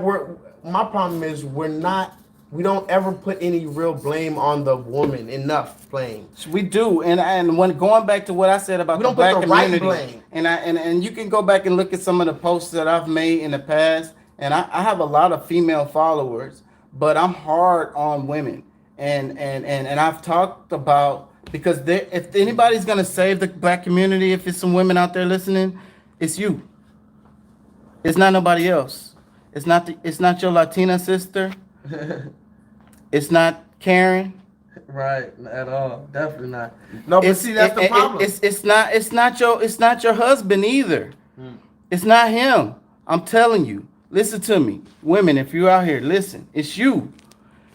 my problem is we don't ever put any real blame on the woman enough playing. We do, and when going back to what I said about the black community, right blame. And you can go back and look at some of the posts that I've made in the past, and I have a lot of female followers, but I'm hard on women, and I've talked about, because if anybody's gonna save the black community, if it's some women out there listening, it's you. It's not nobody else. It's not your Latina sister. It's not caring. Right, at all. Definitely not. No, but see, that's the problem. It's not your husband either. It's not him. I'm telling you. Listen to me, women. If you're out here, listen. It's you,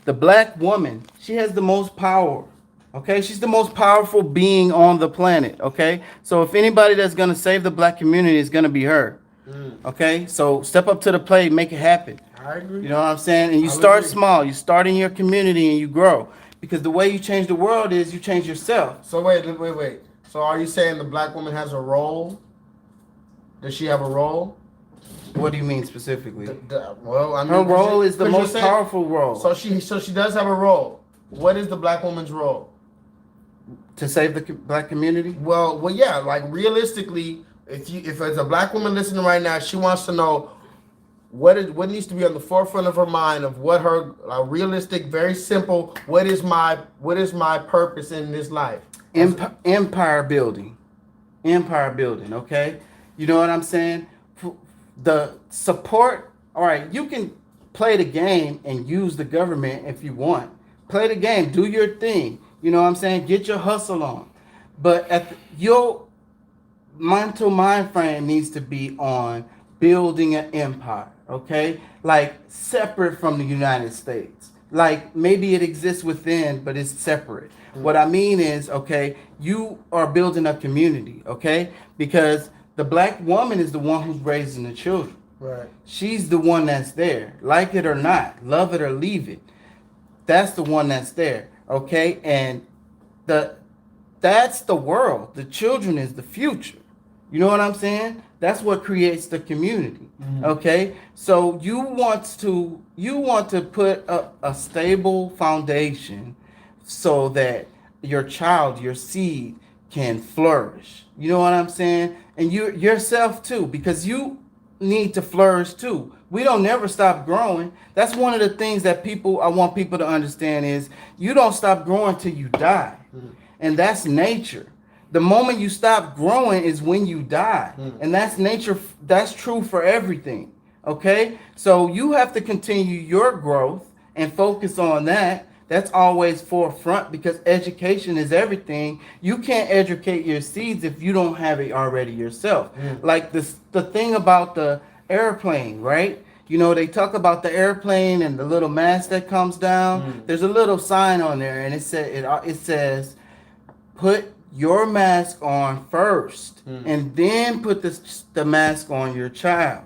the black woman. She has the most power. Okay, she's the most powerful being on the planet. Okay, so if anybody that's gonna save the black community is gonna be her. Okay, so step up to the plate, make it happen. I agree. You know what I'm saying? And you I start agree. small. You start in your community and you grow. Because the way you change the world is you change yourself. So wait. So are you saying the black woman has a role? Does she have a role? What do you mean specifically? Well, I mean, Her role is the 'cause you're most saying- powerful role. So she does have a role. What is the black woman's role? To save the black community? Well, yeah. Like realistically, if there's a black woman listening right now, she wants to know what needs to be on the forefront of her mind of what her realistic, very simple. What is my purpose in this life? Empire building. Okay, you know what I'm saying? The support. All right, you can play the game and use the government if you want. Play the game, do your thing. You know what I'm saying? Get your hustle on. But your mental mind frame needs to be on building an empire, okay? Like separate from the United States. Like maybe it exists within, but it's separate. What I mean is, okay, you are building a community, okay? Because the black woman is the one who's raising the children. Right. She's the one that's there. Like it or not, love it or leave it. That's the one that's there, okay? And that's the world. The children is the future. You know what I'm saying? That's what creates the community. Okay? So you want to put up a stable foundation so that your child, your seed can flourish. You know what I'm saying? And you yourself too, because you need to flourish too. We don't never stop growing. That's one of the things that I want people to understand is you don't stop growing till you die. And that's nature. The moment you stop growing is when you die. And that's nature. That's true for everything. Okay? So you have to continue your growth and focus on that. That's always forefront because education is everything. You can't educate your seeds if you don't have it already yourself. Like the thing about the airplane, right? You know, they talk about the airplane and the little mask that comes down. There's a little sign on there and it says put your mask on first and then put the mask on your child.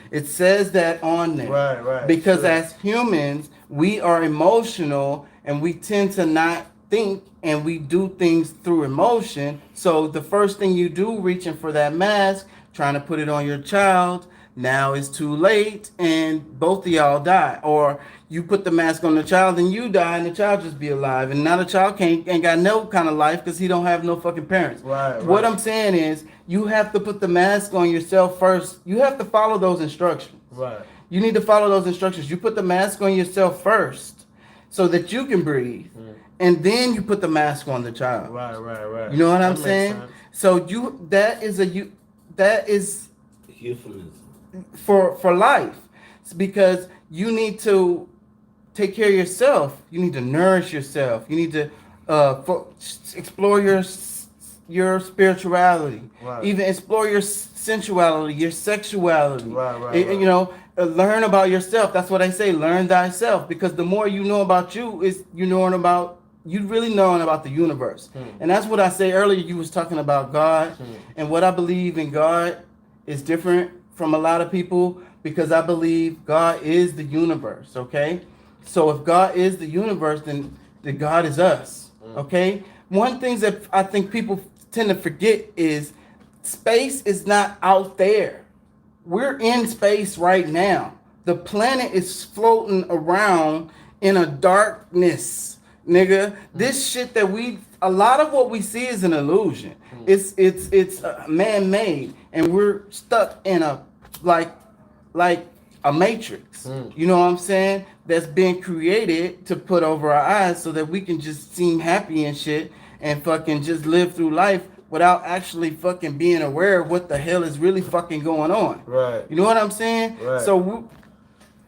It says that on there. Right. Because as humans, we are emotional and we tend to not think and we do things through emotion. So the first thing you do reaching for that mask, trying to put it on your child, now it's too late and both of y'all die. Or you put the mask on the child and you die and the child just be alive. And now the child ain't got no kind of life because he don't have no fucking parents. Right. What I'm saying is you have to put the mask on yourself first. You have to follow those instructions. Right. You need to follow those instructions. You put the mask on yourself first so that you can breathe. And then you put the mask on the child. Right. You know what I'm That makes saying? sense. So that is Euphemism. for life. It's because you need to take care of yourself. You need to nourish yourself. You need to explore your spirituality. Right. Even explore your sensuality, your sexuality. Right. You know, learn about yourself. That's what I say. Learn thyself. Because the more you know about you, you really knowing about the universe. And that's what I say earlier. You was talking about God, and what I believe in God is different from a lot of people because I believe God is the universe. Okay, so if God is the universe, then God is us. Okay, one thing that I think people tend to forget is space is not out there. We're in space right now. The planet is floating around in a darkness, nigga. This shit that a lot of what we see is an illusion. It's man-made, and we're stuck in a like a matrix. You know what I'm saying? That's been created to put over our eyes so that we can just seem happy and shit and fucking just live through life without actually fucking being aware of what the hell is really fucking going on. Right. You know what I'm saying? Right. So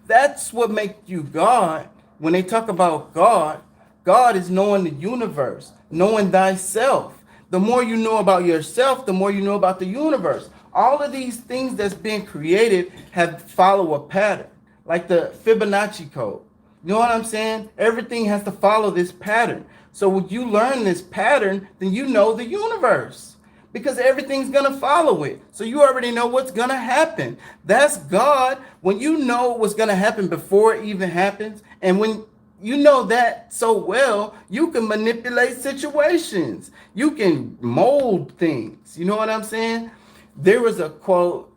that's what makes you God. when they talk about God, God is knowing the universe, knowing thyself. The more you know about yourself, the more you know about the universe. All of these things that's being created have follow a pattern, like the Fibonacci code. You know what I'm saying? Everything has to follow this pattern. So when you learn this pattern, then you know the universe because everything's going to follow it. So you already know what's going to happen. That's God. When you know what's going to happen before it even happens, and when you know that so well, you can manipulate situations. You can mold things. You know what I'm saying? There was a quote.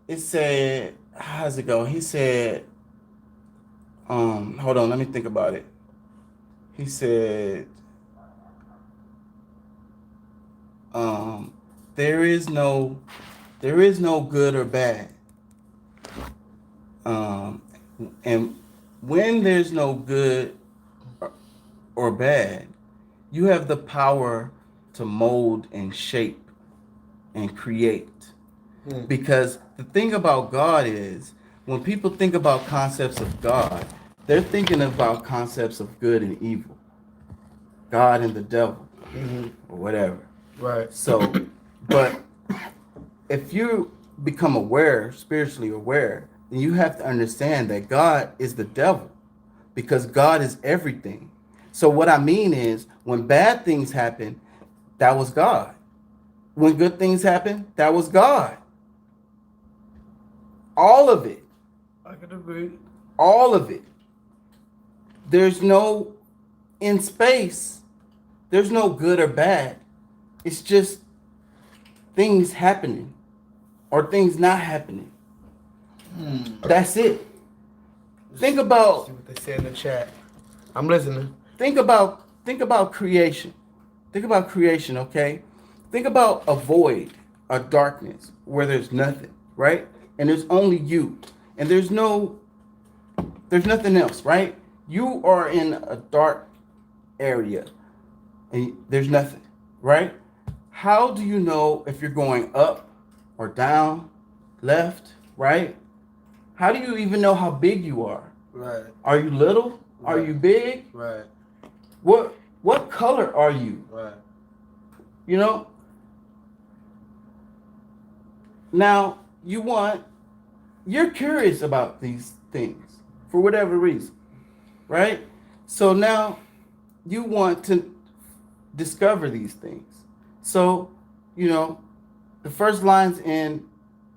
It said, how's it go? He said, hold on, let me think about it. He said, there is no good or bad. And when there's no good or bad, you have the power to mold and shape and create. Because the thing about God is, when people think about concepts of God, they're thinking about concepts of good and evil, God and the devil, or whatever. Right. So, but if you become aware, spiritually aware, then you have to understand that God is the devil because God is everything. So what I mean is, when bad things happen, that was God. When good things happen, that was God. All of it. I can agree. All of it. There's no, in space, there's no good or bad. It's just things happening or things not happening. That's it. Think about, See what they say in the chat. I'm listening. think about creation. Think about creation, okay? Think about a void, a darkness where there's nothing, right? And there's only you. And there's nothing else, right? You are in a dark area and there's nothing, right? How do you know if you're going up or down, left, right? How do you even know how big you are? Right. Are you little? Are you big? Right. What color are you? Right. You know? Now, you're curious about these things for whatever reason, right? So now you want to discover these things. So, you know, the first lines in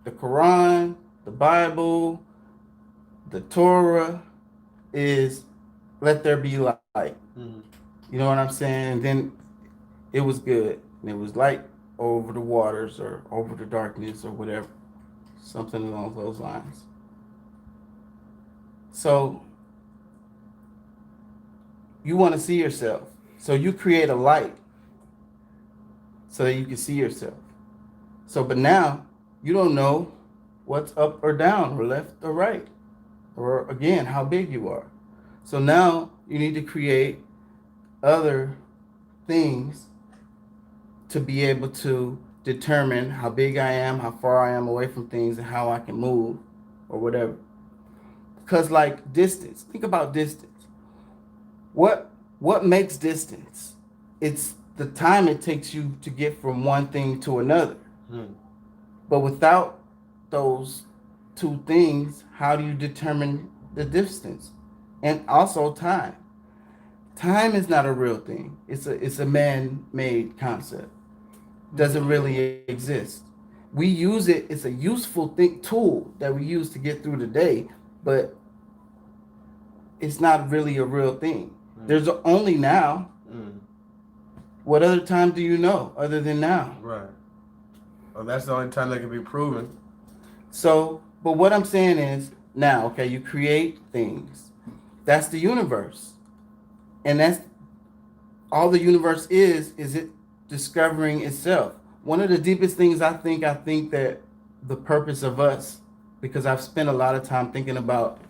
the Quran, the Bible, the Torah is let there be light. You know what I'm saying? And then it was good. And it was light over the waters or over the darkness or whatever. Something along those lines. So you want to see yourself. So you create a light so that you can see yourself. So, but now you don't know what's up or down or left or right, or again, how big you are. So now you need to create other things to be able to determine how big I am, how far I am away from things, and how I can move or whatever. Because like distance, think about distance. What makes distance? It's the time it takes you to get from one thing to another. But without those two things, how do you determine the distance? And also time. Time is not a real thing. It's a man-made concept. Doesn't really exist. We use it. It's a useful tool that we use to get through the day, but it's not really a real thing. There's only now. What other time do you know other than now? Right. Well, that's the only time that can be proven. So, but what I'm saying is now, okay, you create things. That's the universe. And that's all the universe is it discovering itself. One of the deepest things I think that the purpose of us, because I've spent a lot of time thinking about,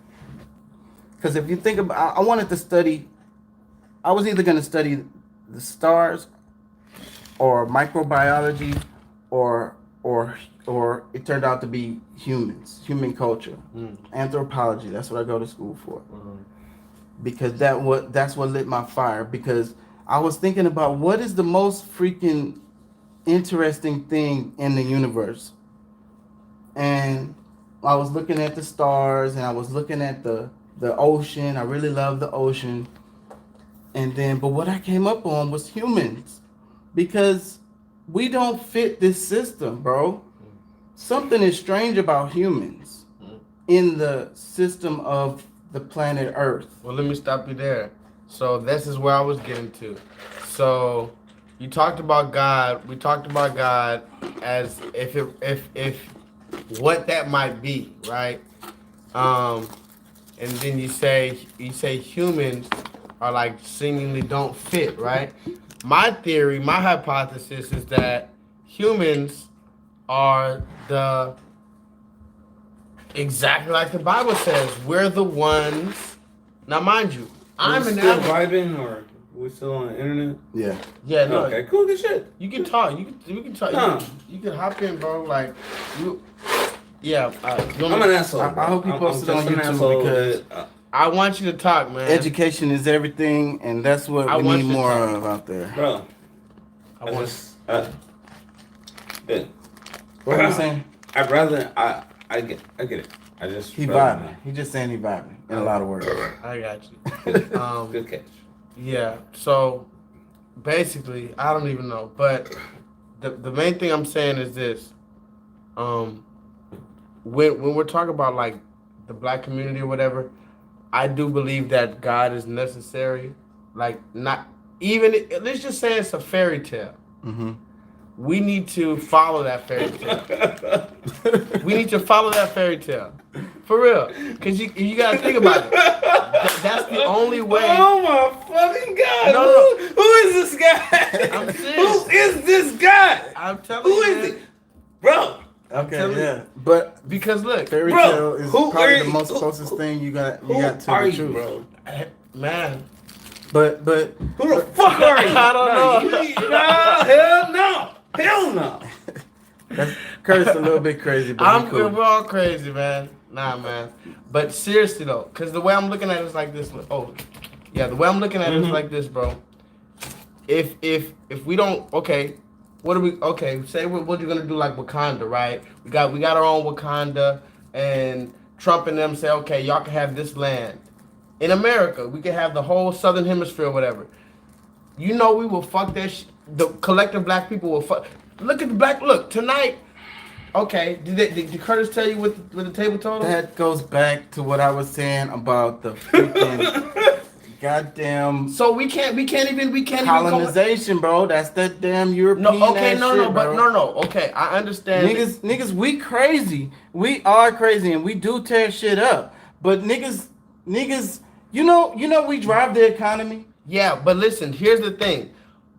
because if you think about, I wanted to study, I was either going to study the stars or microbiology or it turned out to be human culture, anthropology. That's what I go to school for. because that's what lit my fire. Because I was thinking about what is the most freaking interesting thing in the universe, and I was looking at the stars and I was looking at the ocean. I really love the ocean, and then but what I came up on was humans, because we don't fit this system, bro. Something is strange about humans in the system of the planet Earth. Well, let me stop you there. So this is where I was getting to. So you talked about God. We talked about God as if what that might be, right? And then you say humans are like seemingly don't fit, right? My theory, my hypothesis is that humans are the exactly like the Bible says. We're the ones. Now, mind you, I'm we an still advocate. vibing, or we still on the internet? Yeah. Yeah, no. Okay, cool, good shit. You can talk. We can talk. Huh. You can hop in, bro. Like you. Yeah. I'm an asshole. I hope you post it on just an YouTube asshole because I want you to talk, man. education is everything, and that's what I we want need you to more talk. of out there. bro. I I want. just, What are you saying? I'd rather I get it. I just He rather vibing. He just saying he vibing in a lot of words. I got you. Good catch. Yeah. So basically, I don't even know, but the main thing I'm saying is this. When we're talking about like the black community or whatever, I do believe that God is necessary. Like not even let's just say it's a fairy tale. Mm-hmm. We need to follow that fairy tale. We need to follow that fairy tale. For real. Because you got to think about it. That's the only way. Oh my fucking god! No. Who is this guy? I'm serious. Who is this guy? I'm telling Who you. is man. it, bro? Okay, telling you. yeah, but Because look, fairy Bro, tale is who probably are the you? most Who- closest thing you got Who to are the you, truth, bro? man, But Who the fuck are you? I don't know. Hell no. that's Kurt's a little bit crazy, but he cool. we're all crazy, man. Nah, man. But seriously though, because the way I'm looking at it is like this. Oh, yeah, the way I'm looking at it is like this, bro. If we don't, okay, what are we? Okay, say what you're gonna do like Wakanda, right? We got our own Wakanda, and Trump and them say, okay, y'all can have this land. In America, we can have the whole Southern Hemisphere or whatever. You know we will fuck that the collective black people will fuck. Look at the black, look, tonight, okay, did Curtis tell you what the table told him? That goes back to what I was saying about the freaking goddamn So we can't even colonization, bro. That's that damn European No, okay, ass no, shit, no, but bro. no, okay, I understand. Niggas, we crazy. We are crazy, and we do tear shit up. But niggas, you know, we drive the economy. Yeah, but listen, here's the thing.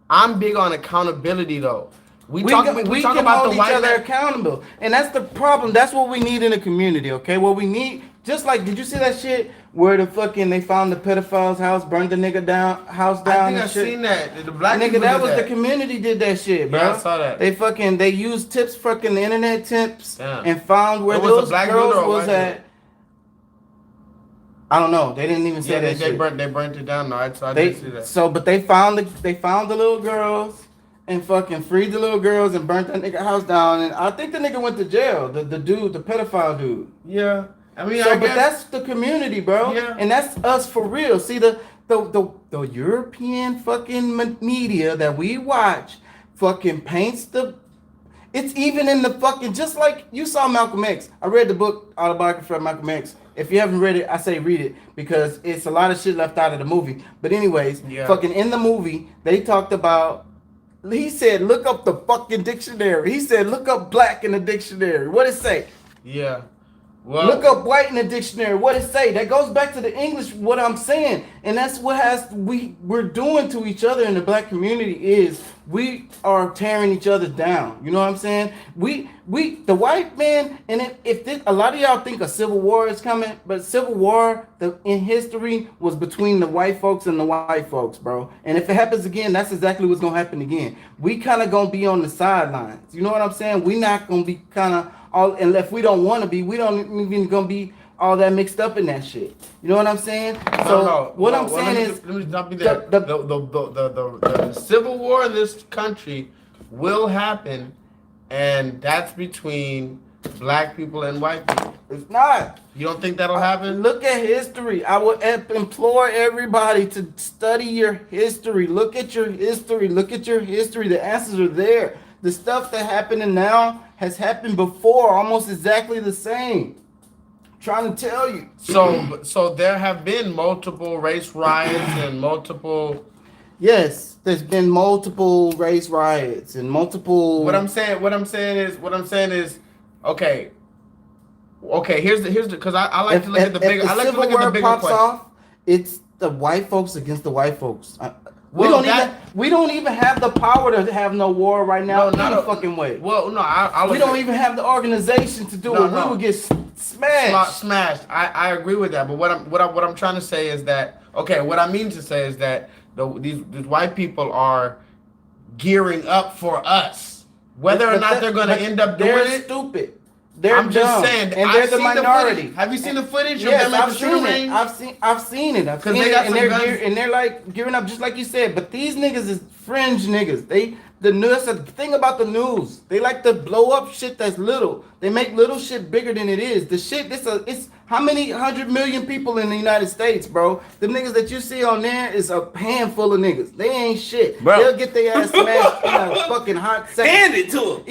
I'm big on accountability though. We talk can about hold the each white other man. accountable, and that's the problem. That's what we need in a community, okay? What we need, just like, did you see that shit where they found the pedophile's house, burned the nigga house down? I think and I've shit? seen that. The black Nigga, people that did was the community did that shit, bro. Yeah, I saw that. They used tips, the internet tips, Yeah. and found where It was a those black girls dude or a was white at. I don't know. They didn't even say Yeah, that they shit. burnt it down. No, I didn't see that. But they found the little girls and fucking freed the little girls and burnt that nigga house down. And I think the nigga went to jail. The dude, the pedophile dude. Yeah, I mean, But that's the community, bro. Yeah. And that's us for real. See the European fucking media that we watch fucking paints the. It's even in the fucking, just like you saw Malcolm X. I read the book Autobiography of Malcolm X. If you haven't read it, I say read it because it's a lot of shit left out of the movie. But anyways, Yeah. fucking in the movie, they talked about. He said, look up the fucking dictionary. He said, look up black in the dictionary. What it say? Yeah. Well, Look up white in the dictionary. What it say? That goes back to the English. What I'm saying, and that's what we're doing to each other in the black community is we are tearing each other down. You know what I'm saying? We the white man, and if a lot of y'all think a civil war is coming, but civil war in history was between the white folks and the white folks, bro. And if it happens again, that's exactly what's gonna happen again. We kind of gonna be on the sidelines. You know what I'm saying? We not gonna be kind of. And if we don't want to be, we don't even gonna be all that mixed up in that shit. You know what I'm saying? What I'm saying is, let me stop you there. The civil war in this country will happen, and that's between black people and white people. it's not. You don't think that'll happen? Look at history. I would implore everybody to study your history. Look at your history. Look at your history. The answers are there. The stuff that happening now has happened before, almost exactly the same. I'm trying to tell you. So there have been multiple race riots and multiple. Yes, there's been multiple race riots and multiple. What I'm saying is, okay. Here's the because I like to look at the bigger. I like to look at the bigger pops question. off, it's the white folks against the white folks. We Well, don't even have the power to have no war right now. No, not any a- fucking way. Well, no, I We don't even have the organization to do No, it. no. We would get smashed. smashed. I agree with that, but what I'm trying to say is that what I mean to say is that these white people are gearing up for us, whether or not they're going to end up doing they're it. Stupid. They're I'm just dumb, saying, and I've they're the seen minority. footage. Have you seen the footage Yes, of them at I've the shooting seen it. range? I've seen it. I've 'Cause seen they it, got and some guns. and they're like gearing up, just like you said. But these niggas is fringe niggas. That's the thing about the news. They like to blow up shit that's little. They make little shit bigger than it is. The shit, it's how many 100 million people in the United States, bro? The niggas that you see on there is a handful of niggas. They ain't shit. Bro. They'll get their ass smashed in a fucking hot second. Hand it to him.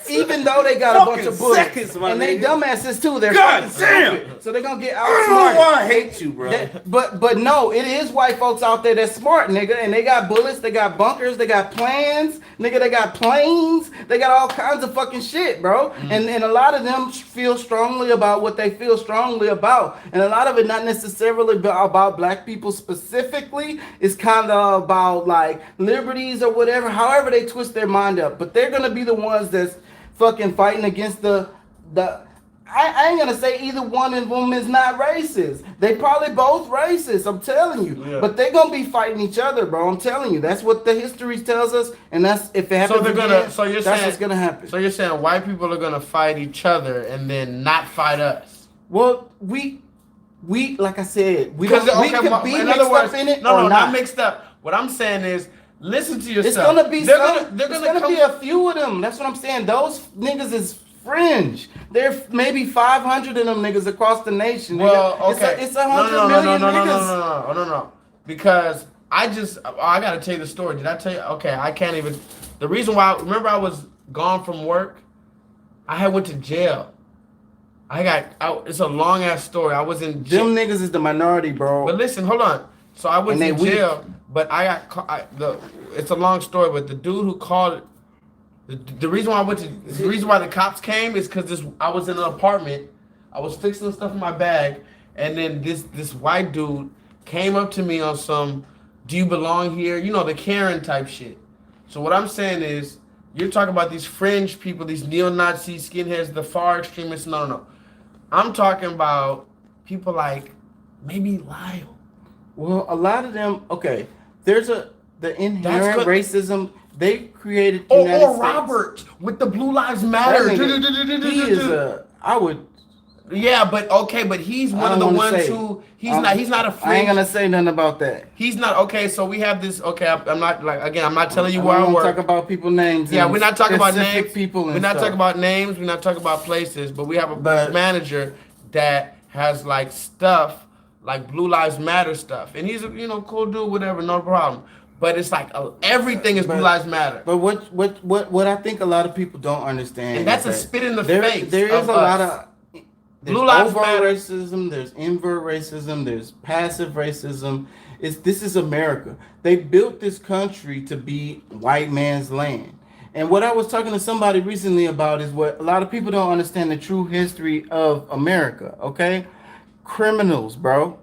Even though they got a bunch Fucking of bullets, seconds, my and they nigga. dumbasses too. They're God fucking damn. stupid. So they're gonna get I don't know why I outsmarted. hate you, bro. But no, it is white folks out there that's smart, nigga, and they got bullets, they got bunkers, they got plans, nigga, they got planes, they got all kinds of fucking shit, bro. And a lot of them feel strongly about what they feel strongly about, and a lot of it not necessarily about black people specifically. It's kind of about like liberties or whatever, however they twist their mind up. But they're gonna be the ones that's fucking fighting against the. I ain't gonna say either one of them is not racist. They probably both racist. I'm telling you, Yeah. but they gonna be fighting each other, bro. I'm telling you. That's what the history tells us, and that's if it happens. So they're again, so you're that's saying what's gonna happen. So you're saying white people are gonna fight each other and then not fight us? Well, we like I said, we Because don't. We could be in mixed other words, up in it no, or not mixed up. What I'm saying is, listen to yourself. It's gonna be They're some. they're It's gonna gonna be a few of them. That's what I'm saying. Those niggas is fringe. There's maybe 500 of them niggas across the nation. Well, nigga. okay. It's 100 million niggas. No. Because I gotta tell you the story. Did I tell you? Okay, I can't even. The reason why, remember I was gone from work. I had went to jail. It's a long ass story. I was in jail. Them niggas is the minority, bro. But listen, hold on. So I went And to they weak. jail, but it's a long story. But the dude who called it. The reason why the reason why the cops came is because I was in an apartment, I was fixing stuff in my bag, and then this white dude came up to me on some, do you belong here? You know, the Karen type shit. So what I'm saying is, you're talking about these fringe people, these neo-Nazi skinheads, the far extremists. No. I'm talking about people like maybe Lyle. Well, a lot of them. Okay, there's the inherent what- racism. They created Or United States. Robert with the Blue Lives Matter. That nigga, he is I would. Yeah, but he's one of the ones who he's not a fringe. I ain't gonna say nothing about that. He's not okay. So we have this. Okay, I'm not like again. I'm not telling you I where I don't work. talk about people names. Yeah, and we're not talking about specific names. People. We're And not stuff. talking about names. We're not talking about places. But we have a But- manager that has like stuff like Blue Lives Matter stuff, and he's a cool dude, whatever, no problem. But it's like everything is Blue Lives Matter. But what I think a lot of people don't understand, And that's is a spit in the there, face There is of a lot us. of there's Blue Lives overt Matter. racism. There's invert racism. There's passive racism. This is America. They built this country to be white man's land. And what I was talking to somebody recently about is what a lot of people don't understand the true history of America. Okay, criminals, bro,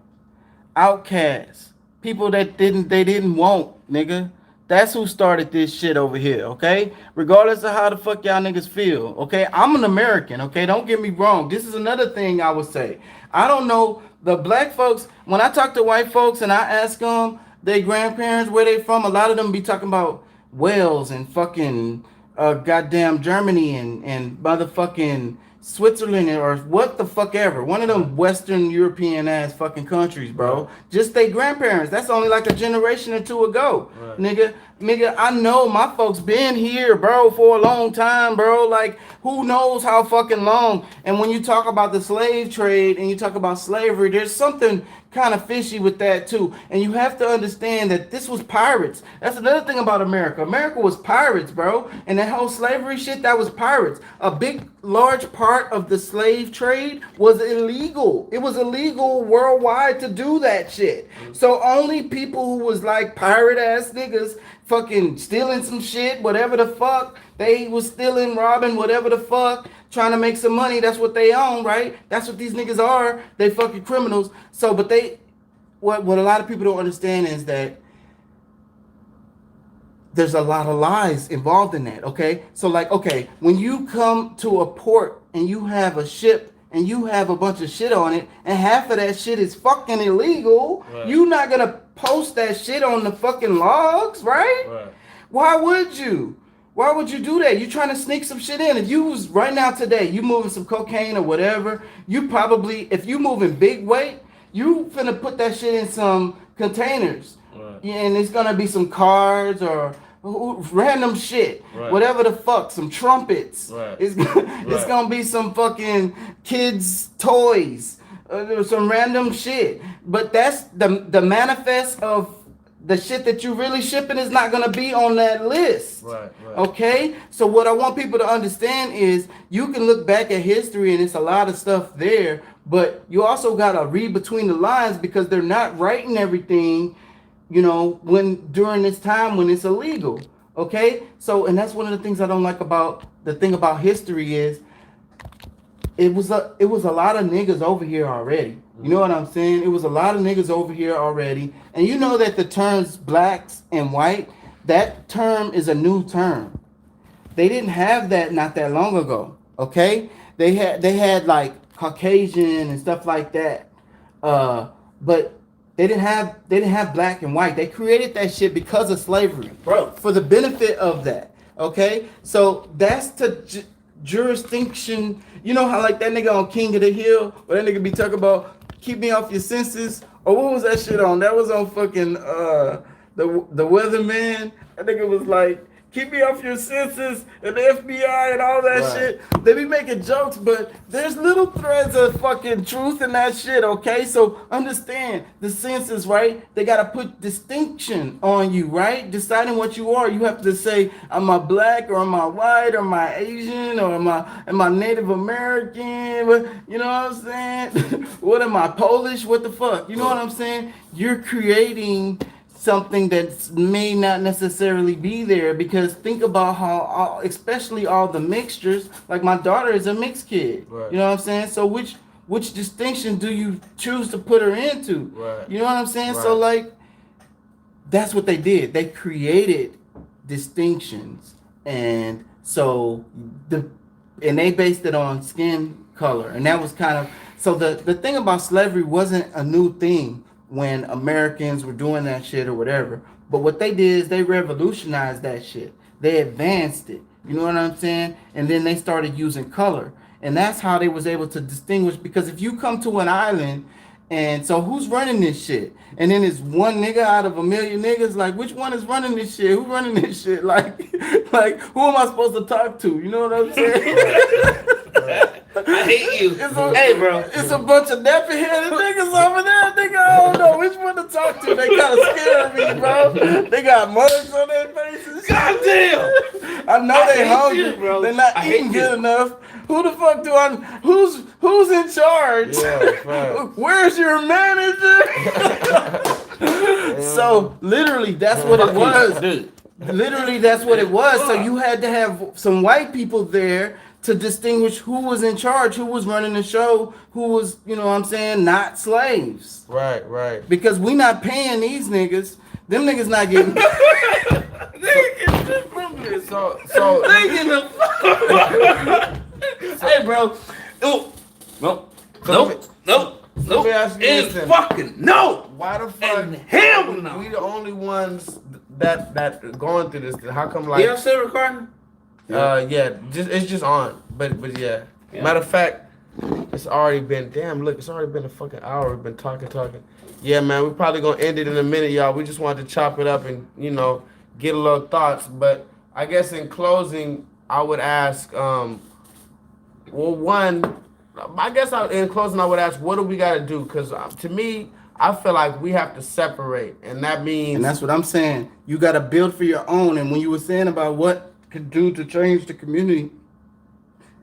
outcasts, people that they didn't want, nigga. That's who started this shit over here, okay? Regardless of how the fuck y'all niggas feel, okay? I'm an American, okay? Don't get me wrong. This is another thing I would say. I don't know the black folks. When I talk to white folks and I ask them their grandparents where they from, a lot of them be talking about Wales and fucking goddamn Germany and motherfucking Switzerland or what the fuck ever. One of them Western European ass fucking countries, bro. Just they grandparents. That's only like a generation or two ago. Nigga, I know my folks been here, bro, for a long time, bro. Like, who knows how fucking long. And when you talk about the slave trade and you talk about slavery, there's something kind of fishy with that too. And you have to understand that this was pirates. That's another thing about America. America was pirates, bro. And that whole slavery shit, that was pirates. A big, large part of the slave trade was illegal. It was illegal worldwide to do that shit. So only people who was like pirate ass niggas fucking stealing some shit, whatever the fuck, they was stealing, robbing, whatever the fuck, trying to make some money. That's what they own, right? That's what these niggas are. They fucking criminals. So, but what a lot of people don't understand is that there's a lot of lies involved in that, okay? So like, okay, when you come to a port and you have a ship and you have a bunch of shit on it and half of that shit is fucking illegal, you're not gonna post that shit on the fucking logs, right? Why would you? Why would you do that? You trying to sneak some shit in. If you was right now today, you moving some cocaine or whatever, you probably, if you moving big weight, you finna put that shit in some containers. Yeah, and it's gonna be some cards or random shit, whatever the fuck, some trumpets. It's gonna be some fucking kids' toys, some random shit. But that's the manifest of the shit that you really shipping is not gonna be on that list. Okay? So what I want people to understand is you can look back at history and it's a lot of stuff there, but you also gotta read between the lines because they're not writing everything, you know, during this time when it's illegal. Okay? So, and that's one of the things I don't like about the thing about history is it was a lot of niggas over here already. You know what I'm saying? It was a lot of niggas over here already. And you know that the terms blacks and white, that term is a new term. They didn't have that not that long ago. Okay? They had like Caucasian and stuff like that. But they didn't have black and white. They created that shit because of slavery, bro, for the benefit of that. Okay? So that's the jurisdiction. You know how like that nigga on King of the Hill, where that nigga be talking about keep me off your senses? Or what was that shit on? That was on fucking the Weatherman. I think it was like keep me off your senses and the FBI and all that shit. They be making jokes, but there's little threads of fucking truth in that shit, okay? So understand the senses, right? They gotta put distinction on you, right? Deciding what you are. You have to say, am I black or am I white or am I Asian or am I Native American? You know what I'm saying? What am I, Polish? What the fuck? You know what I'm saying? You're creating something that may not necessarily be there because think about how, especially all the mixtures, like my daughter is a mixed kid. You know what I'm saying? So which distinction do you choose to put her into? You know what I'm saying? So like, that's what they did. They created distinctions. And so they based it on skin color. And that was kind of, so the thing about slavery wasn't a new thing when Americans were doing that shit or whatever. But what they did is they revolutionized that shit. They advanced it. You know what I'm saying? And then they started using color. And that's how they was able to distinguish, because if you come to an island and so who's running this shit? And then it's one nigga out of a million niggas, like which one is running this shit? Who running this shit? Like who am I supposed to talk to? You know what I'm saying? I hate you. Hey, bro. It's a bunch of nappy-headed niggas over there. Nigga, I don't know which one to talk to. They kind of scare me, bro. They got mugs on their faces. Goddamn. I know they hungry, you, bro. They're not eating good enough. Who the fuck do I? Who's in charge? Yeah, Where's your manager? So literally, that's what it was. Literally, that's what it was. So you had to have some white people there to distinguish who was in charge, who was running the show, who was, you know what I'm saying, not slaves. Right. Because we not paying these niggas. Them niggas not getting. They get shit from this. So They get the fuck. Hey, bro. Nope. Let me ask you It's this then. fucking no. Why the fuck? And hell no. We the only ones that going through this. How come like? You still recording? Yeah, it's just on. But yeah. Yeah. Matter of fact, it's already been it's already been a fucking hour. We've been talking. Yeah, man, we're probably gonna end it in a minute, y'all. We just wanted to chop it up and get a little thoughts. But I guess in closing, I would ask, in closing, I would ask, what do we got to do? Because to me, I feel like we have to separate, and that means. And that's what I'm saying. You got to build for your own. And when you were saying about what could do to change the community,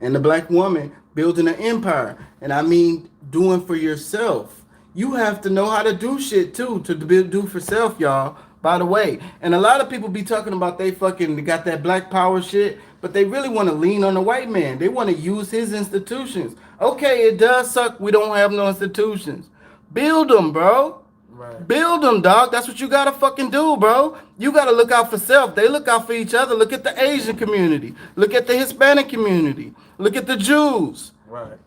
and the black woman building an empire, and I mean doing for yourself, you have to know how to do shit too to do for self, y'all. By the way, and a lot of people be talking about they got that black power shit, but they really want to lean on the white man. They want to use his institutions. Okay, it does suck we don't have no institutions. Build them, bro. Right. Build them, dog. That's what you gotta fucking do, bro. You gotta look out for self. They look out for each other. Look at the Asian community. Look at the Hispanic community. Look at the Jews. Right.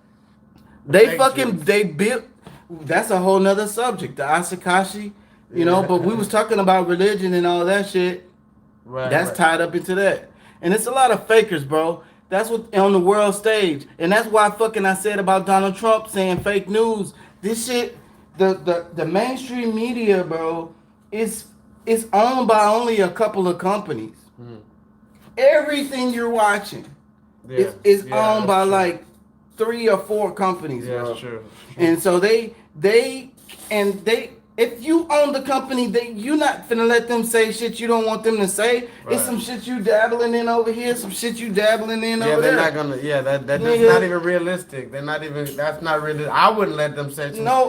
They built. That's a whole nother subject. The Asakashi, But we was talking about religion and all that shit. Right. That's tied up into that. And it's a lot of fakers, bro. That's what on the world stage. And that's why I said about Donald Trump saying fake news. This shit, the mainstream media, bro, is owned by only a couple of companies. Everything you're watching is owned by true. like 3 or 4 companies, Yeah, bro. that's true. And so they if you own the company, you're not finna let them say shit you don't want them to say. Right. It's some shit you dabbling in over here, some shit you dabbling in over they're there. not gonna. Yeah, that's Nigga. not even realistic. They're not even. That's not really. I wouldn't let them say. No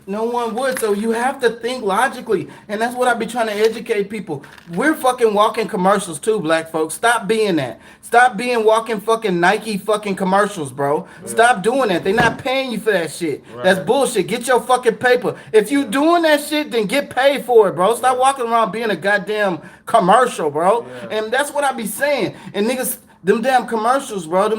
one would. So you have to think logically, and that's what I be trying to educate people. We're fucking walking commercials too, black folks. Stop being that. Stop being walking fucking Nike fucking commercials, bro. Yeah. Stop doing that. They're not paying you for that shit. Right. That's bullshit. Get your fucking paper. If you doing that shit, then get paid for it, bro. Stop walking around being a goddamn commercial, bro. Yeah. And that's what I be saying. And niggas, them damn commercials, bro.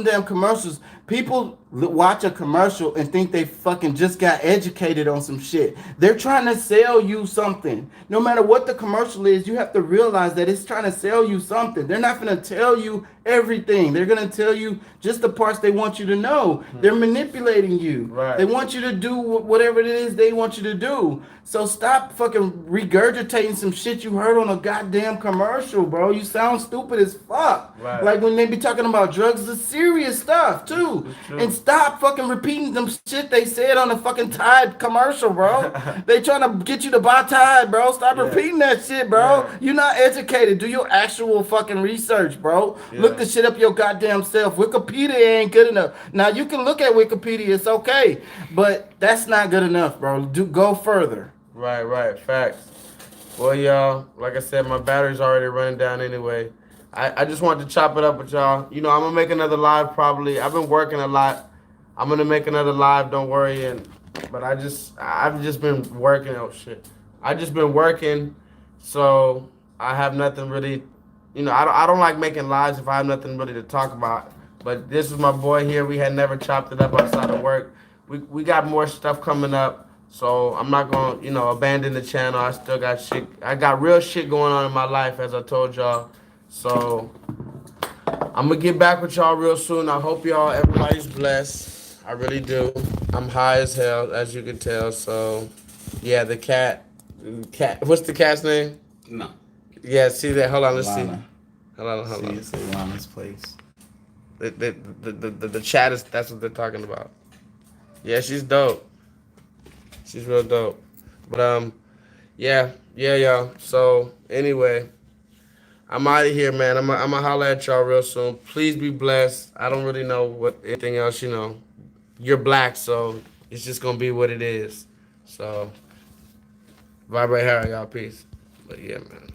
People watch a commercial and think they fucking just got educated on some shit. They're trying to sell you something. No matter what the commercial is, you have to realize that it's trying to sell you something. They're not going to tell you everything. They're going to tell you just the parts they want you to know. They're manipulating you. Right. They want you to do whatever it is they want you to do. So stop fucking regurgitating some shit you heard on a goddamn commercial, bro. You sound stupid as fuck. Right. Like when they be talking about drugs, it's serious stuff too. And stop fucking repeating them shit they said on the fucking Tide commercial, bro. They trying to get you to buy Tide, bro. Stop repeating that shit, bro. Yeah. You're not educated. Do your actual fucking research, bro. Yeah. Look the shit up your goddamn self. Wikipedia ain't good enough. Now you can look at Wikipedia, it's okay, but that's not good enough, bro. Go further. Right. Facts. Well, y'all, like I said, my battery's already running down anyway. I just wanted to chop it up with y'all. I'm going to make another live probably. I've been working a lot. I'm going to make another live, don't worry. But I've just been working. Oh, shit. I just been working, so I have nothing really. I don't like making lives if I have nothing really to talk about. But this is my boy here. We had never chopped it up outside of work. We got more stuff coming up. So I'm not going to, abandon the channel. I still got shit. I got real shit going on in my life, as I told y'all. So I'm going to get back with y'all real soon. I hope everybody's blessed. I really do. I'm high as hell, as you can tell. So, yeah, the cat. What's the cat's name? No. Yeah, see that? Hold on, let's Lana. see. Hold on. It's Lana's place. The chat is, that's what they're talking about. Yeah, she's dope. She's real dope. But, yeah, y'all. So, anyway, I'm out of here, man. I'm going to holler at y'all real soon. Please be blessed. I don't really know what anything else, You're black, so it's just going to be what it is. So, vibrate hard, y'all. Peace. But, yeah, man.